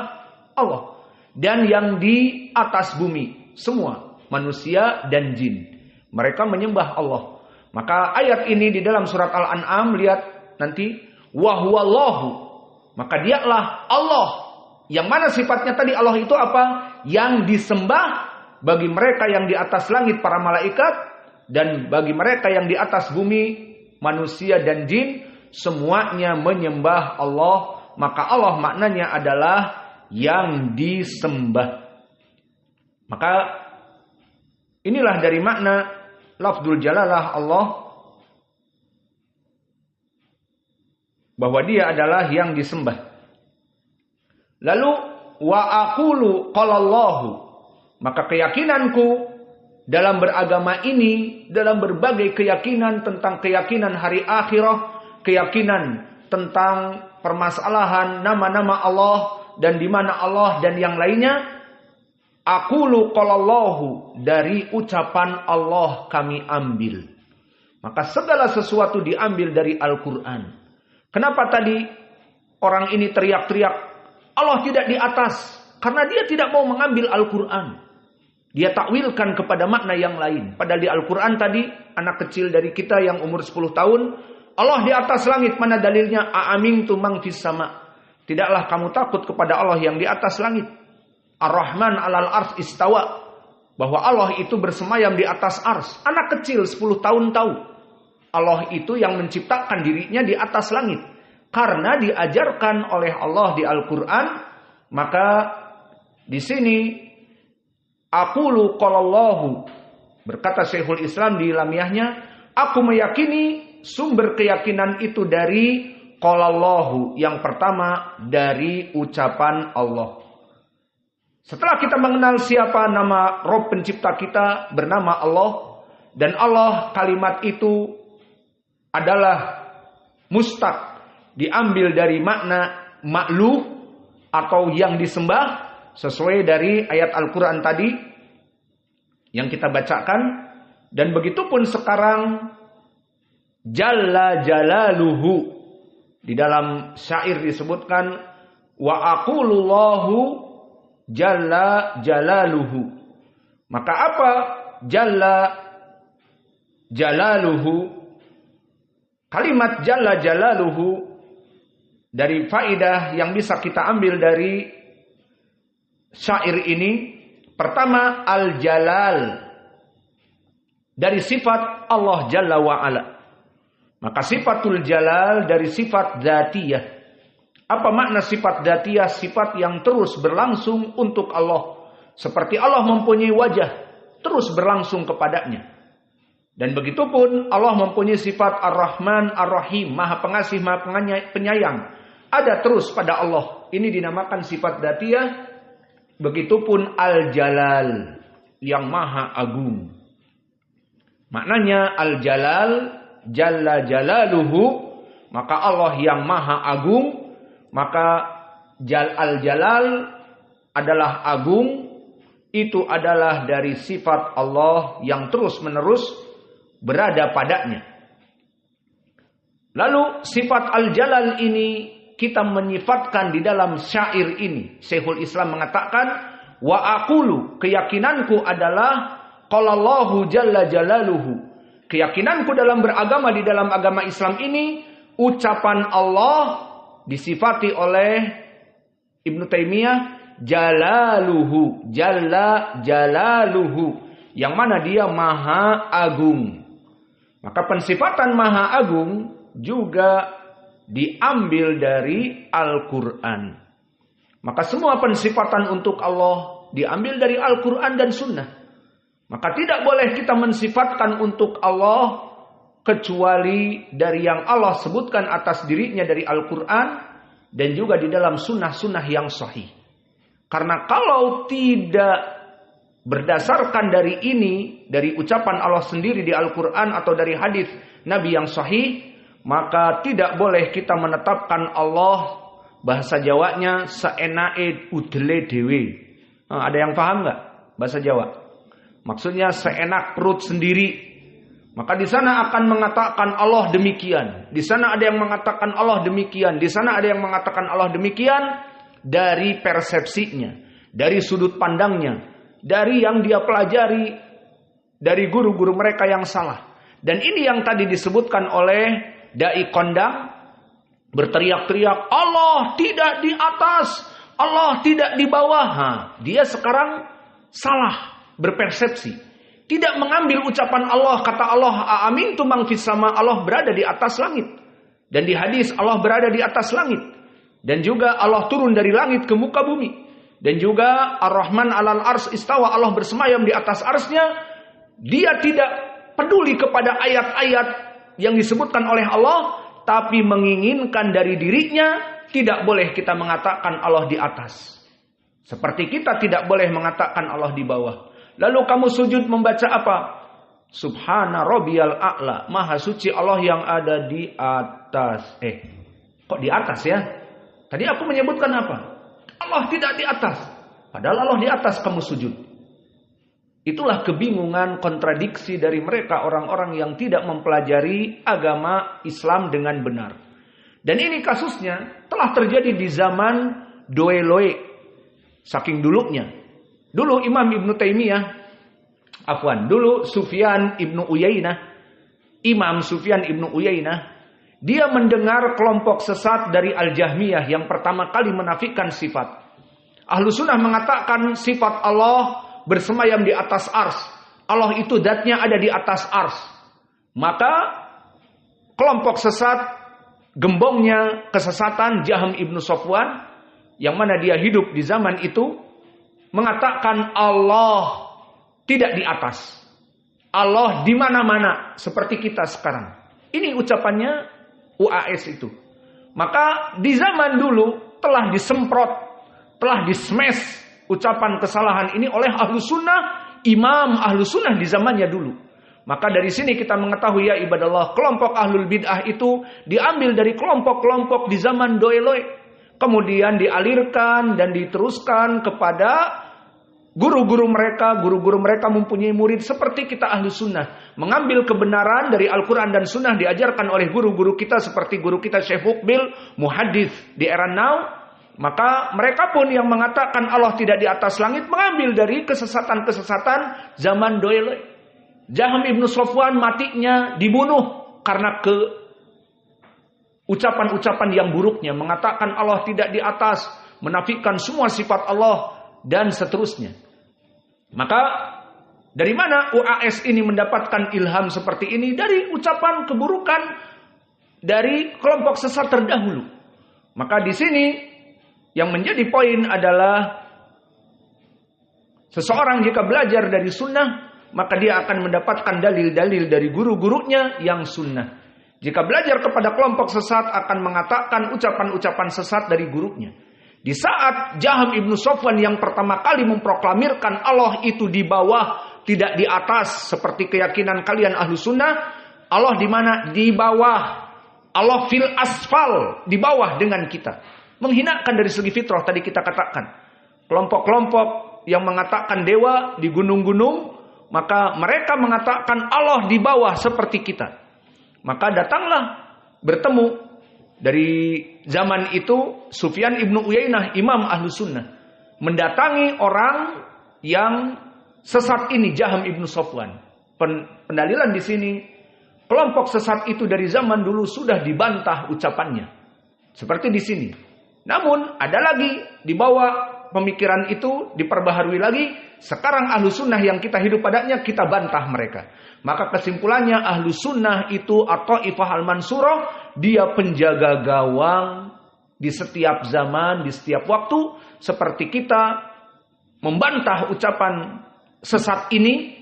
Allah. Dan yang di atas bumi, semua manusia dan jin, mereka menyembah Allah. Maka ayat ini di dalam surat Al-An'am, lihat nanti, wa huwallahu, maka dialah Allah. Yang mana sifatnya tadi Allah itu apa? Yang disembah bagi mereka yang di atas langit, para malaikat, dan bagi mereka yang di atas bumi, manusia dan jin, semuanya menyembah Allah. Maka Allah maknanya adalah yang disembah. Maka inilah dari makna lafzul jalalah Allah, bahwa dia adalah yang disembah. Lalu wa aqulu qalallahu, maka keyakinanku dalam beragama ini, dalam berbagai keyakinan tentang keyakinan hari akhirah, keyakinan tentang permasalahan nama-nama Allah dan di mana Allah dan yang lainnya, aqulu qalallahu, dari ucapan Allah kami ambil. Maka segala sesuatu diambil dari Al-Quran. Kenapa tadi orang ini teriak-teriak, Allah tidak di atas. Karena dia tidak mau mengambil Al-Quran. Dia takwilkan kepada makna yang lain. Padahal di Al-Quran tadi, anak kecil dari kita yang umur 10 tahun, Allah di atas langit, mana dalilnya? A'amintu man fis sama. Tidaklah kamu takut kepada Allah yang di atas langit. Ar-Rahman alal ars istawa. Bahwa Allah itu bersemayam di atas ars. Anak kecil 10 tahun tahu. Allah itu yang menciptakan dirinya di atas langit. Karena diajarkan oleh Allah di Al-Quran, maka di sini aqulu qalallahu, berkata Syekhul Islam di ilmiahnya, aku meyakini sumber keyakinan itu dari qalallahu, yang pertama dari ucapan Allah. Setelah kita mengenal siapa nama Rabb pencipta kita bernama Allah, dan Allah kalimat itu adalah mustaq, diambil dari makna ma'luh atau yang disembah, sesuai dari ayat Al-Quran tadi yang kita bacakan. Dan begitu pun sekarang Jalla Jalaluhu, di dalam syair disebutkan wa aqulullahu Jalla Jalaluhu. Maka apa Jalla Jalaluhu? Kalimat Jalla Jalaluhu, dari faidah yang bisa kita ambil dari syair ini, pertama al-jalal, dari sifat Allah Jalla wa'ala. Maka sifatul jalal dari sifat dzatiyah. Apa makna sifat dzatiyah? Sifat yang terus berlangsung untuk Allah. Seperti Allah mempunyai wajah, terus berlangsung kepadanya. Dan begitu pun Allah mempunyai sifat Ar-Rahman Ar-Rahim, Maha Pengasih, Maha Penyayang. Ada terus pada Allah. Ini dinamakan sifat dzatiyah. Begitupun Al-Jalal, yang Maha Agung. Maknanya Al-Jalal, Jalla Jalaluhu, maka Allah yang Maha Agung. Maka Al-Jalal adalah agung. Itu adalah dari sifat Allah yang terus-menerus berada padanya. Lalu sifat Al-Jalal ini kita menyifatkan di dalam syair ini. Syekhul Islam mengatakan, wa aqulu, keyakinanku adalah qalallahu jalla jalaluhu. Keyakinanku dalam beragama di dalam agama Islam ini, ucapan Allah disifati oleh Ibnu Taimiyah jalaluhu, jalla jalaluhu, yang mana dia maha agung. Maka pensifatan maha agung juga diambil dari Al-Quran. Maka semua pensifatan untuk Allah diambil dari Al-Quran dan Sunnah. Maka tidak boleh kita mensifatkan untuk Allah kecuali dari yang Allah sebutkan atas dirinya dari Al-Quran dan juga di dalam sunnah-sunnah yang sahih. Karena kalau tidak berdasarkan dari ini, dari ucapan Allah sendiri di Al-Quran atau dari hadis Nabi yang sahih, maka tidak boleh kita menetapkan Allah, bahasa Jawanya, seenake udele dewe. Ada yang paham nggak bahasa Jawa? Maksudnya seenak perut sendiri. Maka di sana akan mengatakan Allah demikian. Di sana ada yang mengatakan Allah demikian. Di sana ada yang mengatakan Allah demikian. Dari persepsinya, dari sudut pandangnya, dari yang dia pelajari dari guru-guru mereka yang salah. Dan ini yang tadi disebutkan oleh dai kondang, berteriak-teriak Allah tidak di atas, Allah tidak di bawah. Dia sekarang salah berpersepsi, tidak mengambil ucapan Allah. Kata Allah, aamintu man fis sama, Allah berada di atas langit. Dan di hadis Allah berada di atas langit. Dan juga Allah turun dari langit ke muka bumi. Dan juga Ar-Rahman alal ars istawa, Allah bersemayam di atas arsnya. Dia tidak peduli kepada ayat-ayat yang disebutkan oleh Allah, tapi menginginkan dari dirinya. Tidak boleh kita mengatakan Allah di atas. Seperti kita tidak boleh mengatakan Allah di bawah. Lalu kamu sujud membaca apa? Subhana rabbiyal a'la, maha suci Allah yang ada di atas. Kok di atas ya? Tadi aku menyebutkan apa? Allah tidak di atas. Padahal Allah di atas, kamu sujud. Itulah kebingungan, kontradiksi dari mereka orang-orang yang tidak mempelajari agama Islam dengan benar. Dan ini kasusnya telah terjadi di zaman Doeloe. Saking dulunya. Dulu Imam Ibnu Taimiyah, dulu Sufyan Ibnu Uyainah, Imam Sufyan Ibnu Uyainah, dia mendengar kelompok sesat dari Al-Jahmiyah yang pertama kali menafikan sifat. Ahlus Sunnah mengatakan sifat Allah bersemayam di atas ars. Allah itu zatnya ada di atas ars. Maka kelompok sesat, gembongnya kesesatan Jahm Ibnu Safwan, yang mana dia hidup di zaman itu, mengatakan Allah tidak di atas. Allah di mana-mana seperti kita sekarang. Ini ucapannya UAS itu. Maka di zaman dulu telah disemprot, telah dismash ucapan kesalahan ini oleh Ahlus Sunnah, imam Ahlus Sunnah di zamannya dulu. Maka dari sini kita mengetahui ya ibadallah, kelompok Ahlul Bid'ah itu diambil dari kelompok-kelompok di zaman Doeloe. Kemudian dialirkan dan diteruskan kepada guru-guru mereka mempunyai murid seperti kita Ahlus Sunnah. Mengambil kebenaran dari Al-Quran dan Sunnah diajarkan oleh guru-guru kita seperti guru kita Syekh Mukbil, muhadits di era now. Maka mereka pun yang mengatakan Allah tidak di atas langit mengambil dari kesesatan-kesesatan zaman Doeloe. Jahm Ibnu Safwan matinya dibunuh karena ucapan-ucapan yang buruknya, mengatakan Allah tidak di atas, menafikan semua sifat Allah dan seterusnya. Maka dari mana UAS ini mendapatkan ilham seperti ini? Dari ucapan keburukan dari kelompok sesat terdahulu. Maka di sini yang menjadi poin adalah seseorang jika belajar dari sunnah, maka dia akan mendapatkan dalil-dalil dari guru-gurunya yang sunnah. Jika belajar kepada kelompok sesat, akan mengatakan ucapan-ucapan sesat dari gurunya. Di saat Jahm Ibnu Safwan yang pertama kali memproklamirkan Allah itu di bawah, tidak di atas, seperti keyakinan kalian Ahlus Sunnah, Allah di mana? Di bawah. Allah fil asfal, di bawah dengan kita. Menghinakan dari segi fitrah tadi kita katakan. Kelompok-kelompok yang mengatakan dewa di gunung-gunung, maka mereka mengatakan Allah di bawah seperti kita. Maka datanglah bertemu dari zaman itu Sufyan Ibnu Uyainah, imam Ahlus Sunnah, mendatangi orang yang sesat ini, Jahm Ibnu Safwan. Pendalilan di sini, kelompok sesat itu dari zaman dulu sudah dibantah ucapannya. Seperti di sini. Namun ada lagi di bawah pemikiran itu diperbaharui lagi. Sekarang Ahlus Sunnah yang kita hidup padanya, kita bantah mereka. Maka kesimpulannya Ahlus Sunnah itu atau Ifah Al-Mansurah, dia penjaga gawang di setiap zaman, di setiap waktu. Seperti kita membantah ucapan sesat ini,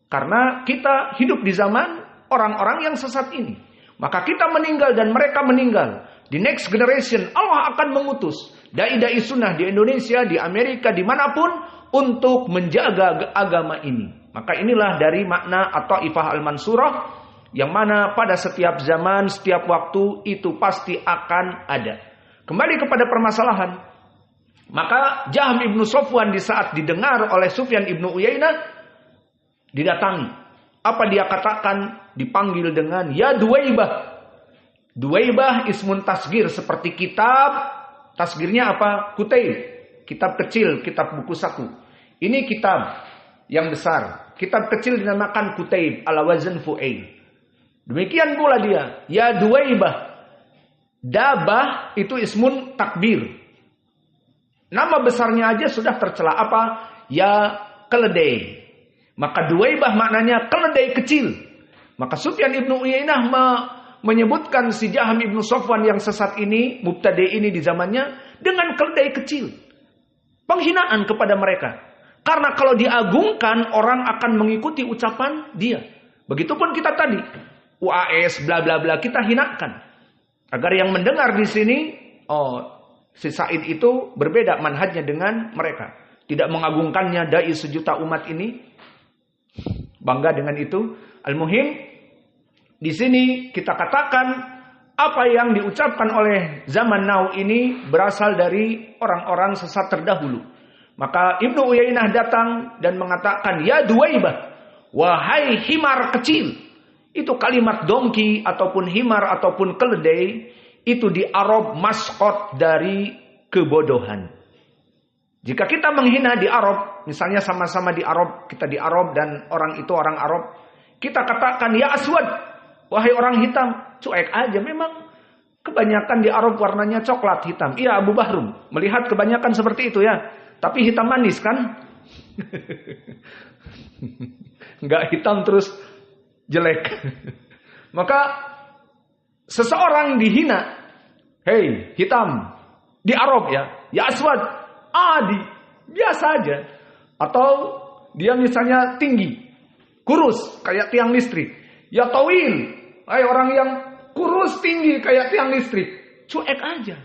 karena kita hidup di zaman orang-orang yang sesat ini. Maka kita meninggal dan mereka meninggal. Di next generation Allah akan mengutus dai-dai sunnah di Indonesia, di Amerika, dimanapun untuk menjaga agama ini. Maka inilah dari makna atau Ifah Al-Mansurah, yang mana pada setiap zaman, setiap waktu itu pasti akan ada. Kembali kepada permasalahan. Maka Jahm Ibnu Safwan di saat didengar oleh Sufyan Ibnu Uyainah, didatangi. Apa dia katakan? Dipanggil dengan ya Duwaibah. Duwaibah ismun tasgir, seperti kitab. Tasgirnya apa? Kutaib. Kitab kecil, kitab buku saku. Ini kitab yang besar. Kitab kecil dinamakan Kutaib ala wazn fu'ail. Demikian pula dia. Ya Duwaibah. Dabah itu ismun takbir. Nama besarnya aja sudah tercela. Apa? Ya keledai. Maka Duwaibah maknanya keledai kecil. Maka Sufyan Ibnu Uyainah menyebutkan si Jahm Ibnu Safwan yang sesat ini, mubtadi ini di zamannya, dengan keledai kecil. Penghinaan kepada mereka. Karena kalau diagungkan, orang akan mengikuti ucapan dia. Begitupun kita tadi. UAS, bla bla bla, kita hinakan. Agar yang mendengar di sini, si Said itu berbeda manhajnya dengan mereka. Tidak mengagungkannya dai sejuta umat ini. Bangga dengan itu. Al-Muhim, di sini kita katakan apa yang diucapkan oleh zaman now ini berasal dari orang-orang sesat terdahulu. Maka Ibnu Uyainah datang dan mengatakan, ya Duwaibah, wahai himar kecil. Itu kalimat dongki ataupun himar ataupun keledai itu di Arab maskot dari kebodohan. Jika kita menghina di Arab, misalnya sama-sama di Arab, kita di Arab dan orang itu orang Arab, kita katakan ya aswad, wahai orang hitam, cuek aja. Memang kebanyakan di Arab warnanya coklat hitam. Iya, Abu Bahrum melihat kebanyakan seperti itu ya. Tapi hitam manis kan? Enggak hitam terus jelek. Maka seseorang dihina, hei hitam, di Arab ya aswad, adi, biasa aja. Atau dia misalnya tinggi, kurus kayak tiang listrik, ya tawil, orang yang kurus tinggi kayak tiang listrik, cuek aja.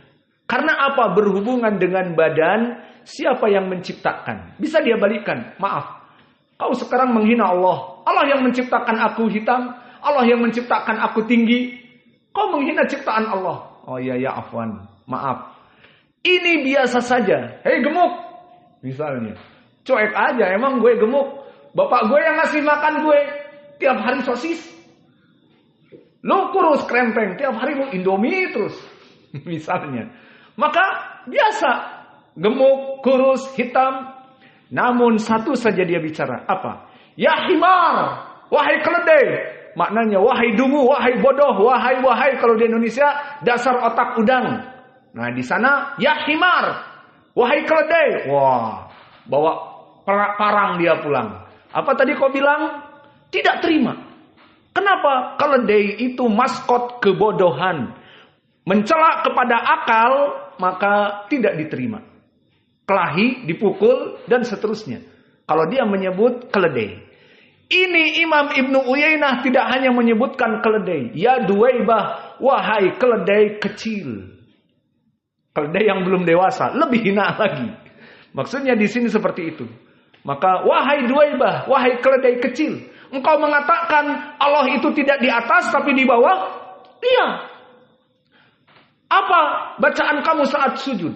Karena apa? Berhubungan dengan badan siapa yang menciptakan. Bisa dia balikkan, maaf, kau sekarang menghina Allah. Allah yang menciptakan aku hitam, Allah yang menciptakan aku tinggi, kau menghina ciptaan Allah. Oh iya ya afwan, maaf. Ini biasa saja. Hei gemuk, misalnya, cuek aja. Emang gue gemuk? Bapak gue yang ngasih makan gue tiap hari sosis. Lu kurus krempeng, tiap hari lu Indomie terus. Misalnya. Maka biasa. Gemuk, kurus, hitam. Namun satu saja dia bicara. Apa? Ya himar, wahai keledai. Maknanya wahai dungu, wahai bodoh, wahai kalau di Indonesia dasar otak udang. Nah di sana ya himar, wahai keledai. Wah, bawa parang dia pulang. Apa tadi kau bilang? Tidak terima. Kenapa? Keledai itu maskot kebodohan. Mencela kepada akal, maka tidak diterima. Kelahi, dipukul, dan seterusnya. Kalau dia menyebut keledai. Ini Imam Ibnu Uyainah tidak hanya menyebutkan keledai. Ya Duwaibah, wahai keledai kecil. Keledai yang belum dewasa, lebih hina lagi. Maksudnya di sini seperti itu. Maka wahai Duwaibah, wahai keledai kecil, engkau mengatakan Allah itu tidak di atas tapi di bawah? Iya. Apa bacaan kamu saat sujud?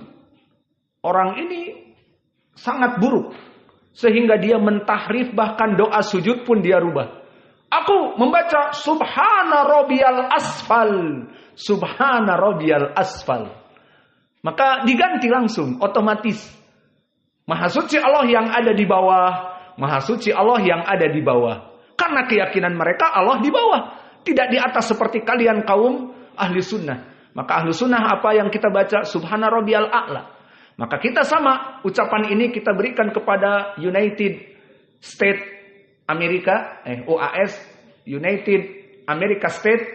Orang ini sangat buruk. Sehingga dia mentahrif, bahkan doa sujud pun dia rubah. Aku membaca Subhana Rabbiyal Asfal. Subhana Rabbiyal Asfal. Maka diganti langsung, otomatis. Maha suci Allah yang ada di bawah. Maha suci Allah yang ada di bawah. Karena keyakinan mereka Allah di bawah. Tidak di atas seperti kalian kaum ahli sunnah. Maka ahli sunnah apa yang kita baca? Subhana Rabbiyal A'la. Maka kita sama, ucapan ini kita berikan kepada United States Amerika, UAS, United America State.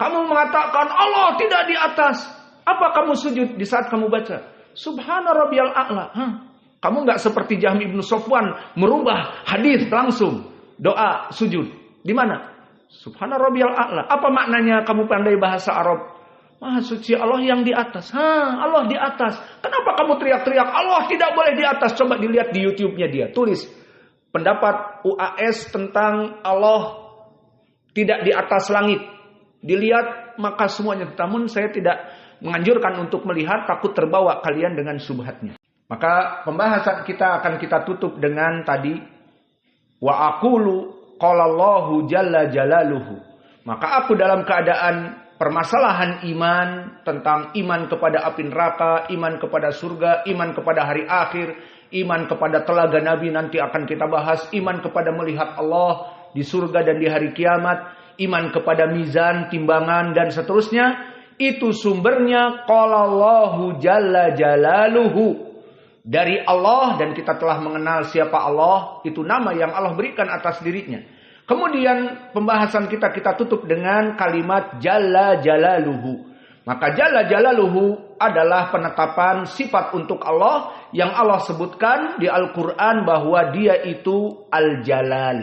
Kamu mengatakan Allah tidak di atas. Apa kamu sujud di saat kamu baca? Subhana Rabbiyal A'la. Kamu nggak seperti Jahmi ibnu Sofwan merubah hadis langsung doa sujud. Di mana? Subhana Rabbiyal A'la. Apa maknanya kamu pandai bahasa Arab? Maha suci Allah yang di atas. Allah di atas. Kenapa kamu teriak-teriak Allah tidak boleh di atas? Coba dilihat di YouTube-nya dia. Tulis pendapat UAS tentang Allah tidak di atas langit. Dilihat maka semuanya. Namun saya tidak menganjurkan untuk melihat, takut terbawa kalian dengan subhatnya. Maka pembahasan kita akan kita tutup dengan tadi wa aqulu qala Allahu jalla jalaluhu. Maka aku dalam keadaan permasalahan iman, tentang iman kepada api neraka, iman kepada surga, iman kepada hari akhir, iman kepada telaga Nabi nanti akan kita bahas, iman kepada melihat Allah di surga dan di hari kiamat, iman kepada mizan, timbangan dan seterusnya. Itu sumbernya qala Allahu jalla jalaluhu. Dari Allah, dan kita telah mengenal siapa Allah, itu nama yang Allah berikan atas dirinya. Kemudian pembahasan kita tutup dengan kalimat Jalla Jalaluhu. Maka Jalla Jalaluhu adalah penetapan sifat untuk Allah yang Allah sebutkan di Al-Quran bahwa dia itu Al-Jalal.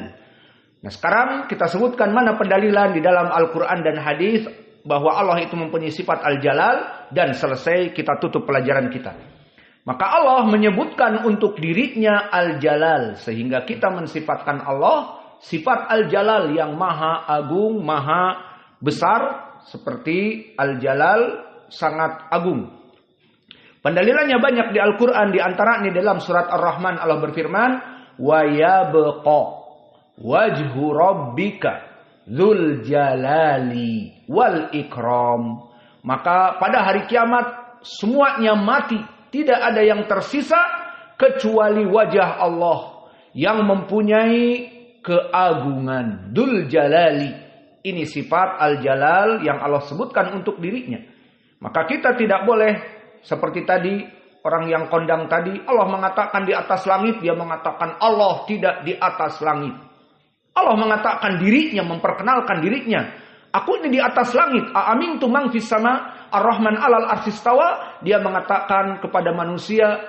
Nah sekarang kita sebutkan mana pendalilan di dalam Al-Quran dan hadis bahwa Allah itu mempunyai sifat Al-Jalal, dan selesai kita tutup pelajaran kita. Maka Allah menyebutkan untuk dirinya Al-Jalal, sehingga kita mensifatkan Allah sifat Al-Jalal yang maha agung, maha besar, seperti Al-Jalal sangat agung. Pendalilannya banyak di Al-Quran, di antara ini dalam surat Ar-Rahman Allah berfirman, wa yabqa wajhu rabbika dzul jalali wal ikram. Maka pada hari kiamat semuanya mati. Tidak ada yang tersisa kecuali wajah Allah yang mempunyai keagungan. Dzul Jalali. Ini sifat Al-Jalal yang Allah sebutkan untuk dirinya. Maka kita tidak boleh seperti tadi orang yang kondang tadi, Allah mengatakan di atas langit, dia mengatakan Allah tidak di atas langit. Allah mengatakan dirinya, memperkenalkan dirinya. Aku ini di atas langit. Aamintu man fis sama Ar-Rahman 'alal arsy istawa. Dia mengatakan kepada manusia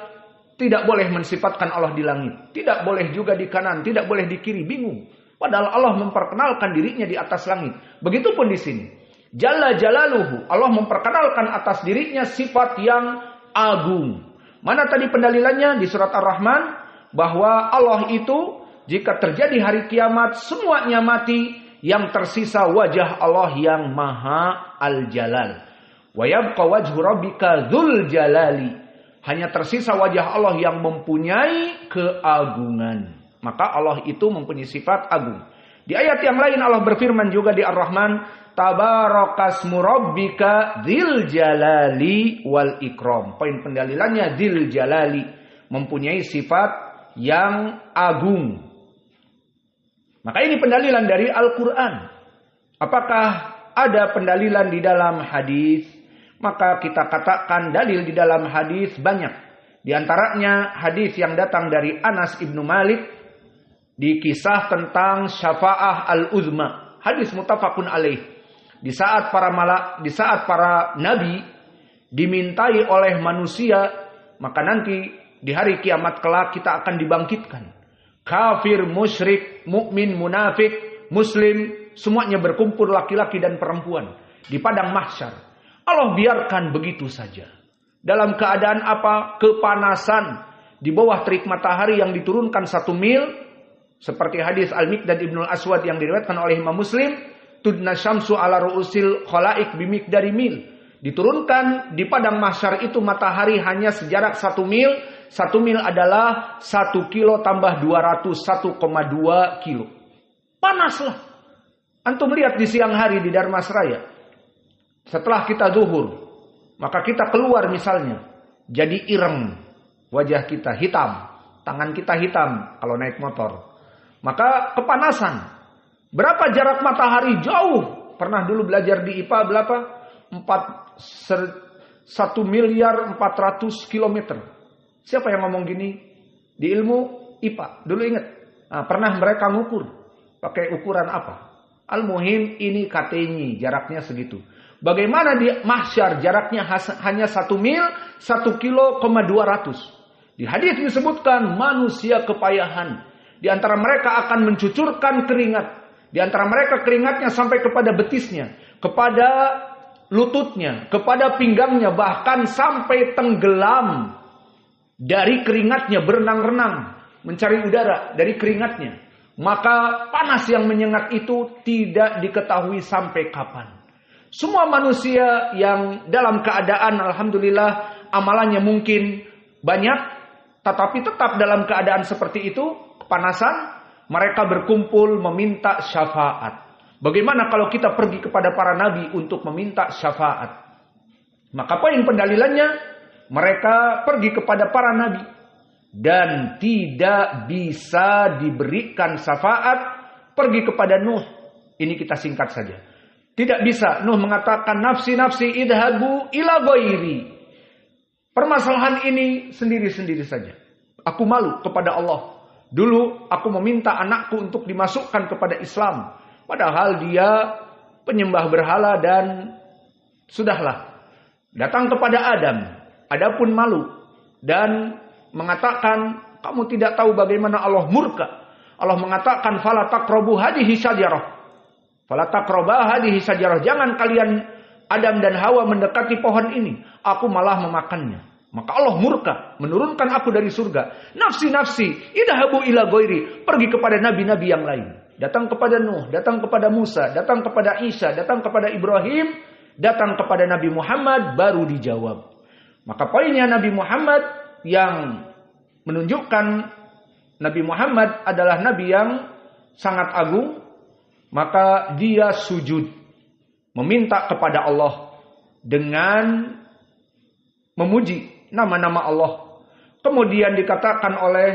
tidak boleh mensifatkan Allah di langit, tidak boleh juga di kanan, tidak boleh di kiri, bingung. Padahal Allah memperkenalkan dirinya di atas langit. Begitupun di sini. Jalla jalaluhu. Allah memperkenalkan atas dirinya sifat yang agung. Mana tadi pendalilannya di surat Ar-Rahman bahwa Allah itu jika terjadi hari kiamat semuanya mati, yang tersisa wajah Allah yang Maha Al-Jalal. Wa yabqa wajhu rabbika dzul jalali. Hanya tersisa wajah Allah yang mempunyai keagungan. Maka Allah itu mempunyai sifat agung. Di ayat yang lain Allah berfirman juga di Ar-Rahman, tabarakasmu rabbika dzil jalali wal ikram. Poin pendalilannya dzil jalali, mempunyai sifat yang agung. Maka ini pendalilan dari Al-Quran. Apakah ada pendalilan di dalam hadis? Maka kita katakan dalil di dalam hadis banyak. Di antaranya hadis yang datang dari Anas ibnu Malik di kisah tentang syafa'ah al-uzma. Hadis muttafaqun alaih. Di saat para nabi dimintai oleh manusia, maka nanti di hari kiamat kelak kita akan dibangkitkan. Kafir, musyrik, mukmin, munafik, muslim, semuanya berkumpul laki-laki dan perempuan di padang mahsyar. Allah biarkan begitu saja. Dalam keadaan apa? Kepanasan di bawah terik matahari yang diturunkan 1 mil, seperti hadis Al-Miqdad Ibnul Aswad yang diriwayatkan oleh Imam Muslim, tudna syamsu ala ru'usil khalaik bimiqdari mil. Diturunkan di padang mahsyar itu matahari hanya sejarak 1 mil. 1 mil adalah 1 kilo tambah 200, 1,2 kilo. Panaslah. Antum lihat di siang hari di Darmasraya. Setelah kita zuhur, maka kita keluar misalnya, jadi ireng. Wajah kita hitam, tangan kita hitam kalau naik motor. Maka kepanasan. Berapa jarak matahari? Jauh. Pernah dulu belajar di IPA berapa? 1.400.000.000 kilometer. Siapa yang ngomong gini? Di ilmu IPA. Dulu ingat. Nah, pernah mereka ngukur. Pakai ukuran apa? Al-muhim ini katanya jaraknya segitu. Bagaimana di mahsyar jaraknya hanya 1 mil, 1 kilo, 200. Di hadis disebutkan manusia kepayahan. Di antara mereka akan mencucurkan keringat. Di antara mereka keringatnya sampai kepada betisnya, kepada lututnya, kepada pinggangnya, bahkan sampai tenggelam dari keringatnya, berenang-renang, mencari udara dari keringatnya. Maka panas yang menyengat itu tidak diketahui sampai kapan. Semua manusia yang dalam keadaan alhamdulillah amalannya mungkin banyak, tetapi tetap dalam keadaan seperti itu, kepanasan, mereka berkumpul meminta syafaat. Bagaimana kalau kita pergi kepada para nabi untuk meminta syafaat? Maka poin pendalilannya, mereka pergi kepada para nabi dan tidak bisa diberikan syafaat. Pergi kepada Nuh. Ini kita singkat saja. Tidak bisa. Nuh mengatakan nafsi-nafsi idhabu ila ghairi. Permasalahan ini sendiri-sendiri saja. Aku malu kepada Allah. Dulu aku meminta anakku untuk dimasukkan kepada Islam. Padahal dia penyembah berhala dan sudahlah. Datang kepada Adam. Adapun malu. Dan mengatakan kamu tidak tahu bagaimana Allah murka. Allah mengatakan fala taqrabu hadhihi syajarah. Fala taqraba hadhihi syajarah. Jangan kalian Adam dan Hawa mendekati pohon ini. Aku malah memakannya. Maka Allah murka, menurunkan aku dari surga. Nafsi-nafsi, idhabu ila ghairi. Pergi kepada nabi-nabi yang lain. Datang kepada Nuh, datang kepada Musa, datang kepada Isa, datang kepada Ibrahim, datang kepada Nabi Muhammad, baru dijawab. Maka poinnya Nabi Muhammad yang menunjukkan Nabi Muhammad adalah Nabi yang sangat agung. Maka dia sujud, meminta kepada Allah. dengan memuji nama-nama Allah. Kemudian dikatakan oleh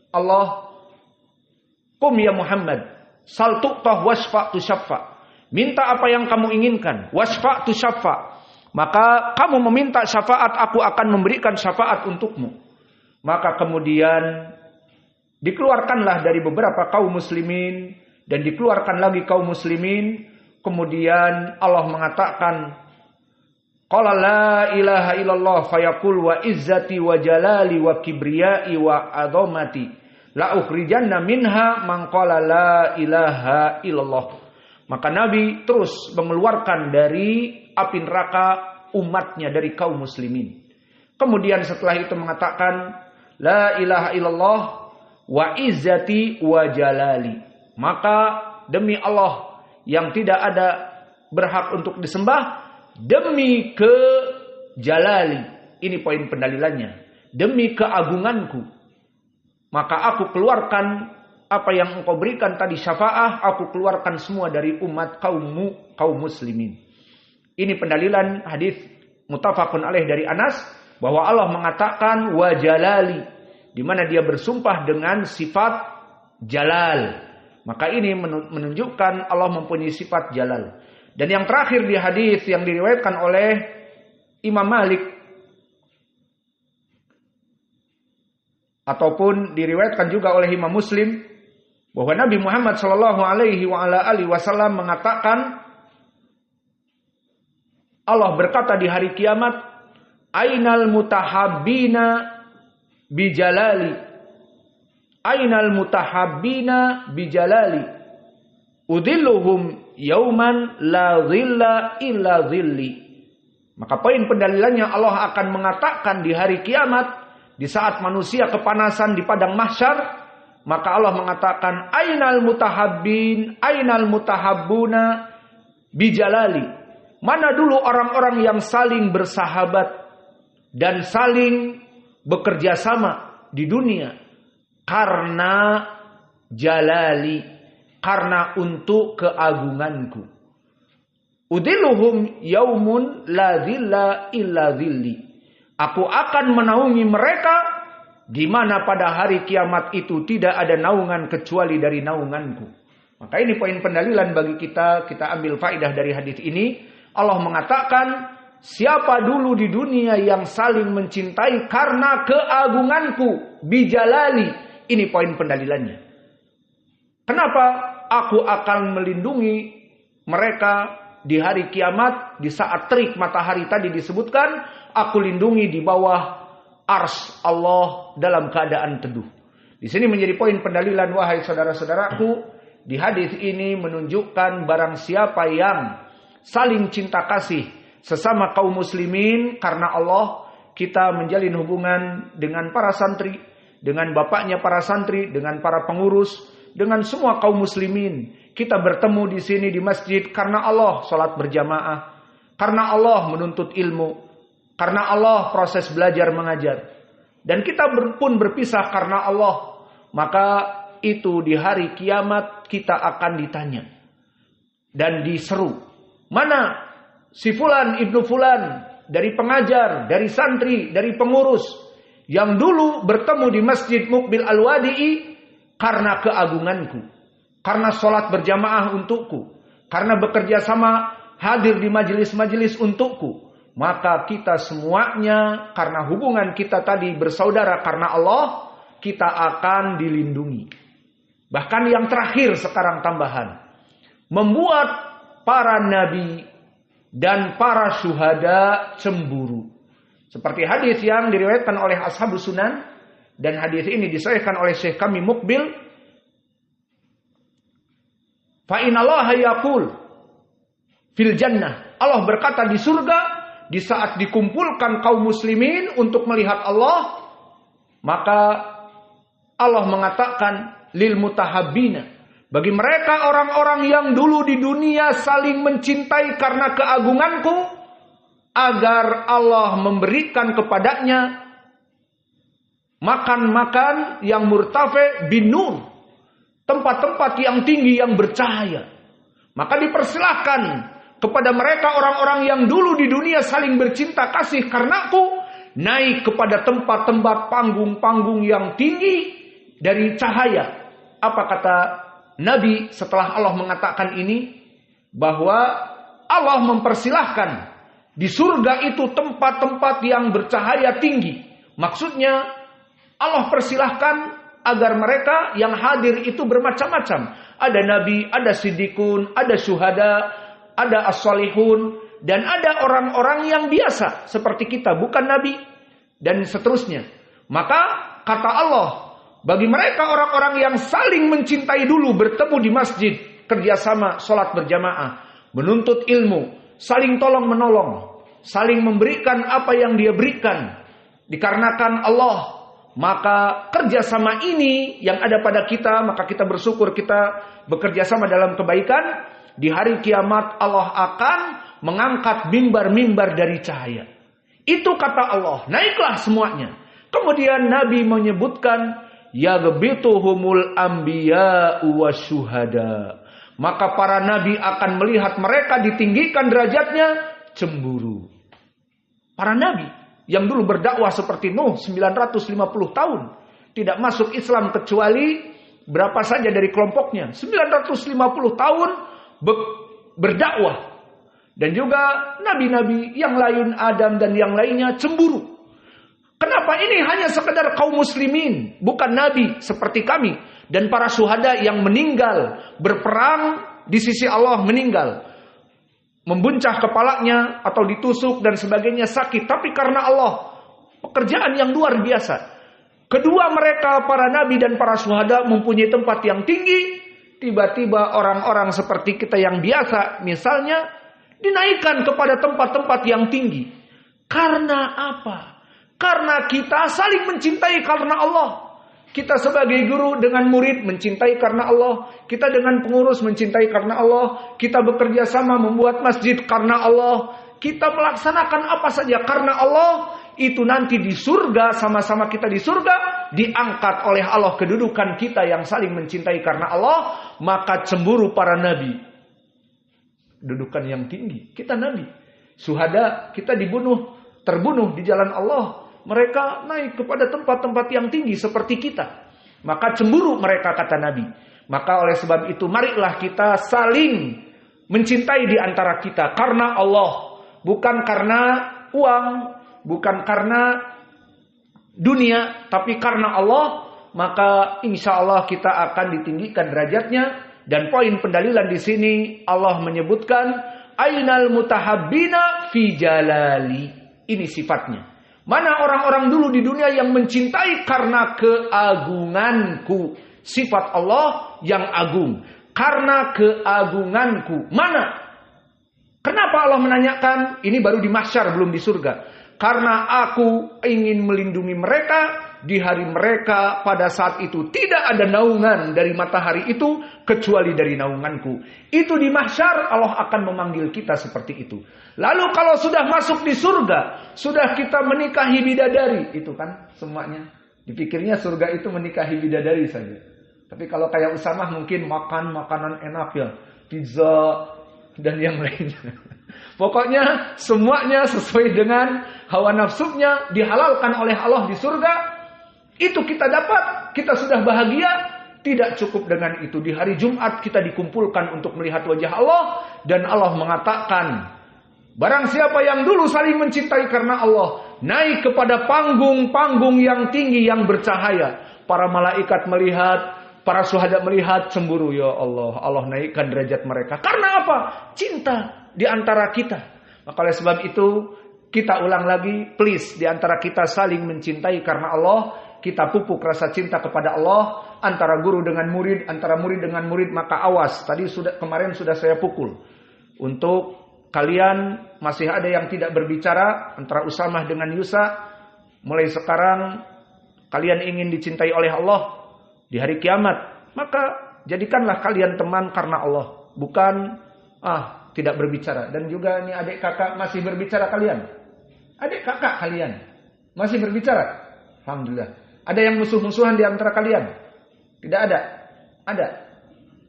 Allah, "Qum ya Muhammad, sal tu'tah wasfa tusyaffa." Minta apa yang kamu inginkan, wasfa tusyaffa. Maka kamu meminta syafaat, aku akan memberikan syafaat untukmu. Maka kemudian dikeluarkanlah dari beberapa kaum muslimin dan dikeluarkan lagi kaum muslimin. Kemudian Allah mengatakan, qala la ilaha illallah fayaqul wa izzati wa jalali wa kibriyai wa azamati la ukhrijanna minha man qala la ilaha illallah. Maka Nabi terus mengeluarkan dari api neraka umatnya, dari kaum muslimin. Kemudian setelah itu mengatakan la ilaha illallah wa izzati wa jalali. Maka demi Allah yang tidak ada berhak untuk disembah, demi ke jalali, ini poin pendalilannya, demi keagunganku, maka aku keluarkan apa yang engkau berikan tadi syafaah, aku keluarkan semua dari umat kaummu, kaum muslimin. Ini pendalilan hadis muttafaqun alaih dari Anas, bahwa Allah mengatakan wa jalali, di mana dia bersumpah dengan sifat jalal. Maka ini menunjukkan Allah mempunyai sifat jalal. Dan yang terakhir di hadis yang diriwayatkan oleh Imam Malik ataupun diriwayatkan juga oleh Imam Muslim, bahwa Nabi Muhammad sallallahu alaihi wasallam mengatakan, Allah berkata di hari kiamat, ainal mutahabbina bijalali, ainal mutahabbina bijalali, udilluhum yauman la dhilla illa dhilli. Maka poin pendalilannya, Allah akan mengatakan di hari kiamat, di saat manusia kepanasan di padang mahsyar, maka Allah mengatakan ainal mutahabbin, ainal mutahabbuna bijalali. Mana dulu orang-orang yang saling bersahabat dan saling bekerja sama di dunia karena jalali, karena untuk keagunganku. Udiluhum yaumun la dhilla illa dhilli. Aku akan menaungi mereka di mana pada hari kiamat itu tidak ada naungan kecuali dari naunganku. Maka ini poin pendalilan bagi kita ambil faedah dari hadis ini. Allah mengatakan, siapa dulu di dunia yang saling mencintai karena keagunganku, bijalali. Ini poin pendalilannya. Kenapa aku akan melindungi mereka di hari kiamat, di saat terik matahari tadi disebutkan, aku lindungi di bawah ars Allah dalam keadaan teduh. Di sini menjadi poin pendalilan, wahai saudara-saudaraku, di hadis ini menunjukkan barang siapa yang saling cinta kasih sesama kaum muslimin karena Allah, kita menjalin hubungan dengan para santri, dengan bapaknya para santri, dengan para pengurus, dengan semua kaum muslimin. Kita bertemu di sini di masjid karena Allah salat berjamaah, karena Allah menuntut ilmu, karena Allah proses belajar mengajar. Dan kita pun berpisah karena Allah. Maka itu di hari kiamat kita akan ditanya dan diseru. Mana si fulan ibnu fulan, dari pengajar, dari santri, dari pengurus, yang dulu bertemu di Masjid Muqbil Al-Wadi'i karena keagunganku, karena sholat berjamaah untukku, karena bekerja sama hadir di majelis-majelis untukku. Maka kita semuanya, karena hubungan kita tadi bersaudara karena Allah, kita akan dilindungi. Bahkan yang terakhir sekarang tambahan, membuat para nabi dan para syuhada cemburu. Seperti hadis yang diriwayatkan oleh Ashabus Sunan, dan hadis ini disahihkan oleh Syekh kami Muqbil. Fa innallaha yaqul fil jannah. Allah berkata di surga, di saat dikumpulkan kaum muslimin untuk melihat Allah, maka Allah mengatakan lil mutahabbina, bagi mereka orang-orang yang dulu di dunia saling mencintai karena keagunganku, agar Allah memberikan kepadanya makan-makan yang murtafe bin nur, tempat-tempat yang tinggi yang bercahaya. Maka dipersilahkan kepada mereka orang-orang yang dulu di dunia saling bercinta kasih karenaku, naik kepada tempat-tempat panggung-panggung yang tinggi dari cahaya. Apa kata Nabi setelah Allah mengatakan ini? Bahwa Allah mempersilahkan di surga itu tempat-tempat yang bercahaya tinggi. Maksudnya Allah persilahkan agar mereka yang hadir itu bermacam-macam. Ada nabi, ada siddiqun, ada syuhada, ada as-salihun, dan ada orang-orang yang biasa seperti kita, bukan nabi, dan seterusnya. Maka kata Allah, bagi mereka orang-orang yang saling mencintai dulu, bertemu di masjid, kerjasama, sholat berjamaah, menuntut ilmu, saling tolong menolong, saling memberikan apa yang dia berikan, dikarenakan Allah, maka kerjasama ini yang ada pada kita, maka kita bersyukur kita bekerjasama dalam kebaikan. Di hari kiamat Allah akan mengangkat mimbar-mimbar dari cahaya. Itu kata Allah, naiklah semuanya. Kemudian Nabi menyebutkan, yaghbituhumul anbiya wasyuhada. Maka para nabi akan melihat mereka ditinggikan derajatnya, cemburu. Para nabi yang dulu berdakwah seperti Nuh 950 tahun, tidak masuk Islam kecuali berapa saja dari kelompoknya. 950 tahun berdakwah. Dan juga nabi-nabi yang lain, Adam dan yang lainnya cemburu. Kenapa ini hanya sekedar kaum muslimin, bukan nabi seperti kami dan para syuhada yang meninggal berperang di sisi Allah, meninggal membuncah kepalanya atau ditusuk dan sebagainya, sakit, tapi karena Allah, pekerjaan yang luar biasa. Kedua mereka, para nabi dan para syuhada, mempunyai tempat yang tinggi. Tiba-tiba orang-orang seperti kita yang biasa misalnya dinaikkan kepada tempat-tempat yang tinggi. Karena apa? Karena kita saling mencintai karena Allah. Kita sebagai guru dengan murid mencintai karena Allah. Kita dengan pengurus mencintai karena Allah. Kita bekerja sama membuat masjid karena Allah. Kita melaksanakan apa saja karena Allah. Itu nanti di surga, sama-sama kita di surga, diangkat oleh Allah kedudukan kita yang saling mencintai karena Allah. Maka cemburu para nabi. Kedudukan yang tinggi. Kita nabi. Syuhada, kita dibunuh, terbunuh di jalan Allah. Mereka naik kepada tempat-tempat yang tinggi seperti kita. Maka cemburu mereka, kata Nabi. Maka oleh sebab itu marilah kita saling mencintai di antara kita karena Allah. Bukan karena uang, bukan karena dunia, tapi karena Allah. Maka insya Allah kita akan ditinggikan derajatnya. Dan poin pendalilan di sini Allah menyebutkan ainal mutahabbina fi jalali. Ini sifatnya. Mana orang-orang dulu di dunia yang mencintai karena keagunganku. Sifat Allah yang agung. Karena keagunganku. Mana? Kenapa Allah menanyakan? Ini baru di mahsyar, belum di surga. Karena aku ingin melindungi mereka di hari mereka pada saat itu. Tidak ada naungan dari matahari itu kecuali dari naunganku. Itu di mahsyar Allah akan memanggil kita seperti itu. Lalu kalau sudah masuk di surga, sudah kita menikahi bidadari, itu kan semuanya. Dipikirnya surga itu menikahi bidadari saja. Tapi kalau kayak Usamah mungkin makan makanan enak ya, pizza dan yang lainnya. Pokoknya semuanya sesuai dengan hawa nafsunya, dihalalkan oleh Allah di surga. Itu kita dapat, kita sudah bahagia. Tidak cukup dengan itu. Di hari Jumat kita dikumpulkan untuk melihat wajah Allah. Dan Allah mengatakan, barang siapa yang dulu saling mencintai karena Allah, naik kepada panggung-panggung yang tinggi yang bercahaya. Para malaikat melihat, para syuhada melihat, cemburu. Ya Allah, Allah naikkan derajat mereka. Karena apa? Cinta di antara kita. Maka oleh sebab itu, kita ulang lagi, please, di antara kita saling mencintai karena Allah. Kita pupuk rasa cinta kepada Allah. Antara guru dengan murid, antara murid dengan murid, maka awas. Kemarin sudah saya pukul. Untuk kalian masih ada yang tidak berbicara antara Usamah dengan Yusa. Mulai sekarang kalian ingin dicintai oleh Allah di hari kiamat, maka jadikanlah kalian teman karena Allah. Bukan tidak berbicara. Dan juga ini adik kakak masih berbicara kalian. Adik kakak kalian masih berbicara. Alhamdulillah. Ada yang musuh-musuhan di antara kalian? Tidak ada. Ada?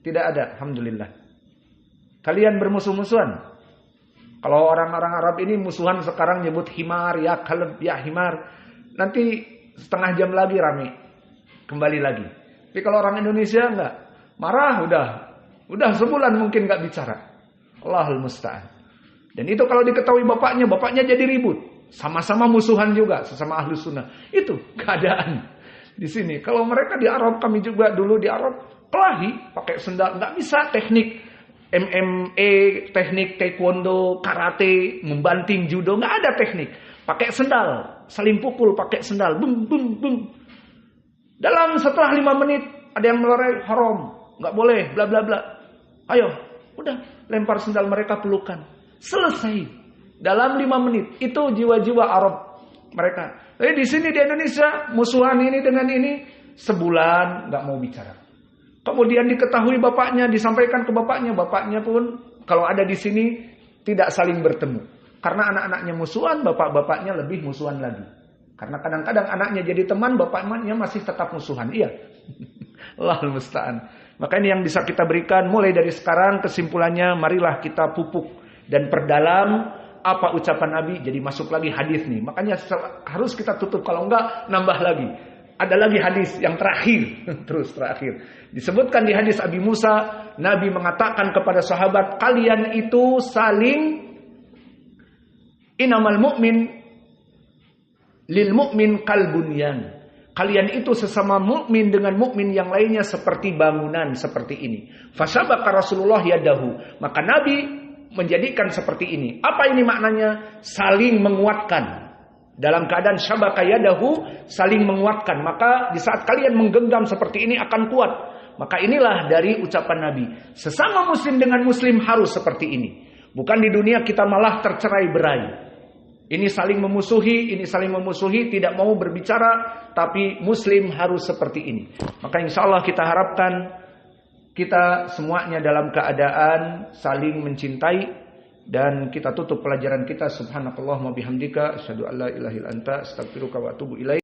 Tidak ada. Alhamdulillah. Kalian bermusuh-musuhan? Kalau orang-orang Arab ini musuhan sekarang nyebut himar, ya kalb, ya himar. Nanti setengah jam lagi rame. Kembali lagi. Tapi kalau orang Indonesia enggak. Marah udah sebulan mungkin enggak bicara. Allahul musta'an. Dan itu kalau diketahui bapaknya jadi ribut. Sama-sama musuhan juga sesama ahlu sunnah. Itu keadaan di sini. Kalau mereka di Arab, kami juga dulu di Arab, kelahi pakai sendal, enggak bisa teknik MMA, teknik taekwondo, karate, membanting, judo, nggak ada teknik. Pakai sendal, saling pukul pakai sendal, bum bum bum. Setelah 5 menit ada yang melerai, haram, nggak boleh, bla bla bla. Ayo, udah lempar sendal, mereka pelukan, selesai. Dalam 5 menit itu jiwa-jiwa Arab mereka. Tapi di sini di Indonesia musuhan ini dengan ini sebulan nggak mau bicara. Kemudian diketahui bapaknya, disampaikan ke bapaknya pun kalau ada di sini tidak saling bertemu. Karena anak-anaknya musuhan, bapak-bapaknya lebih musuhan lagi. Karena kadang-kadang anaknya jadi teman, bapaknya masih tetap musuhan. Iya. Allahul musta'an. Maka ini yang bisa kita berikan mulai dari sekarang, kesimpulannya marilah kita pupuk dan perdalam apa ucapan Nabi, jadi masuk lagi hadis nih. Makanya harus kita tutup, kalau enggak nambah lagi. Ada lagi hadis yang terakhir, terus terakhir. Disebutkan di hadis Abi Musa, Nabi mengatakan kepada sahabat, kalian itu saling, inamal mu'min lil mu'min kal bunyan. Kalian itu sesama mukmin dengan mukmin yang lainnya seperti bangunan seperti ini. Fasabaka Rasulullah yadahu. Maka Nabi menjadikan seperti ini. Apa ini maknanya? Saling menguatkan. Dalam keadaan syabaka yadahu, saling menguatkan. Maka di saat kalian menggenggam seperti ini akan kuat. Maka inilah dari ucapan Nabi. Sesama muslim dengan muslim harus seperti ini. Bukan di dunia kita malah tercerai-berai. Ini saling memusuhi, tidak mau berbicara. Tapi muslim harus seperti ini. Maka insya Allah kita harapkan kita semuanya dalam keadaan saling mencintai. Dan kita tutup pelajaran kita. Subhanakallahumma bihamdika asyhadu an la ilaha illa anta astaghfiruka wa atubu ilaik.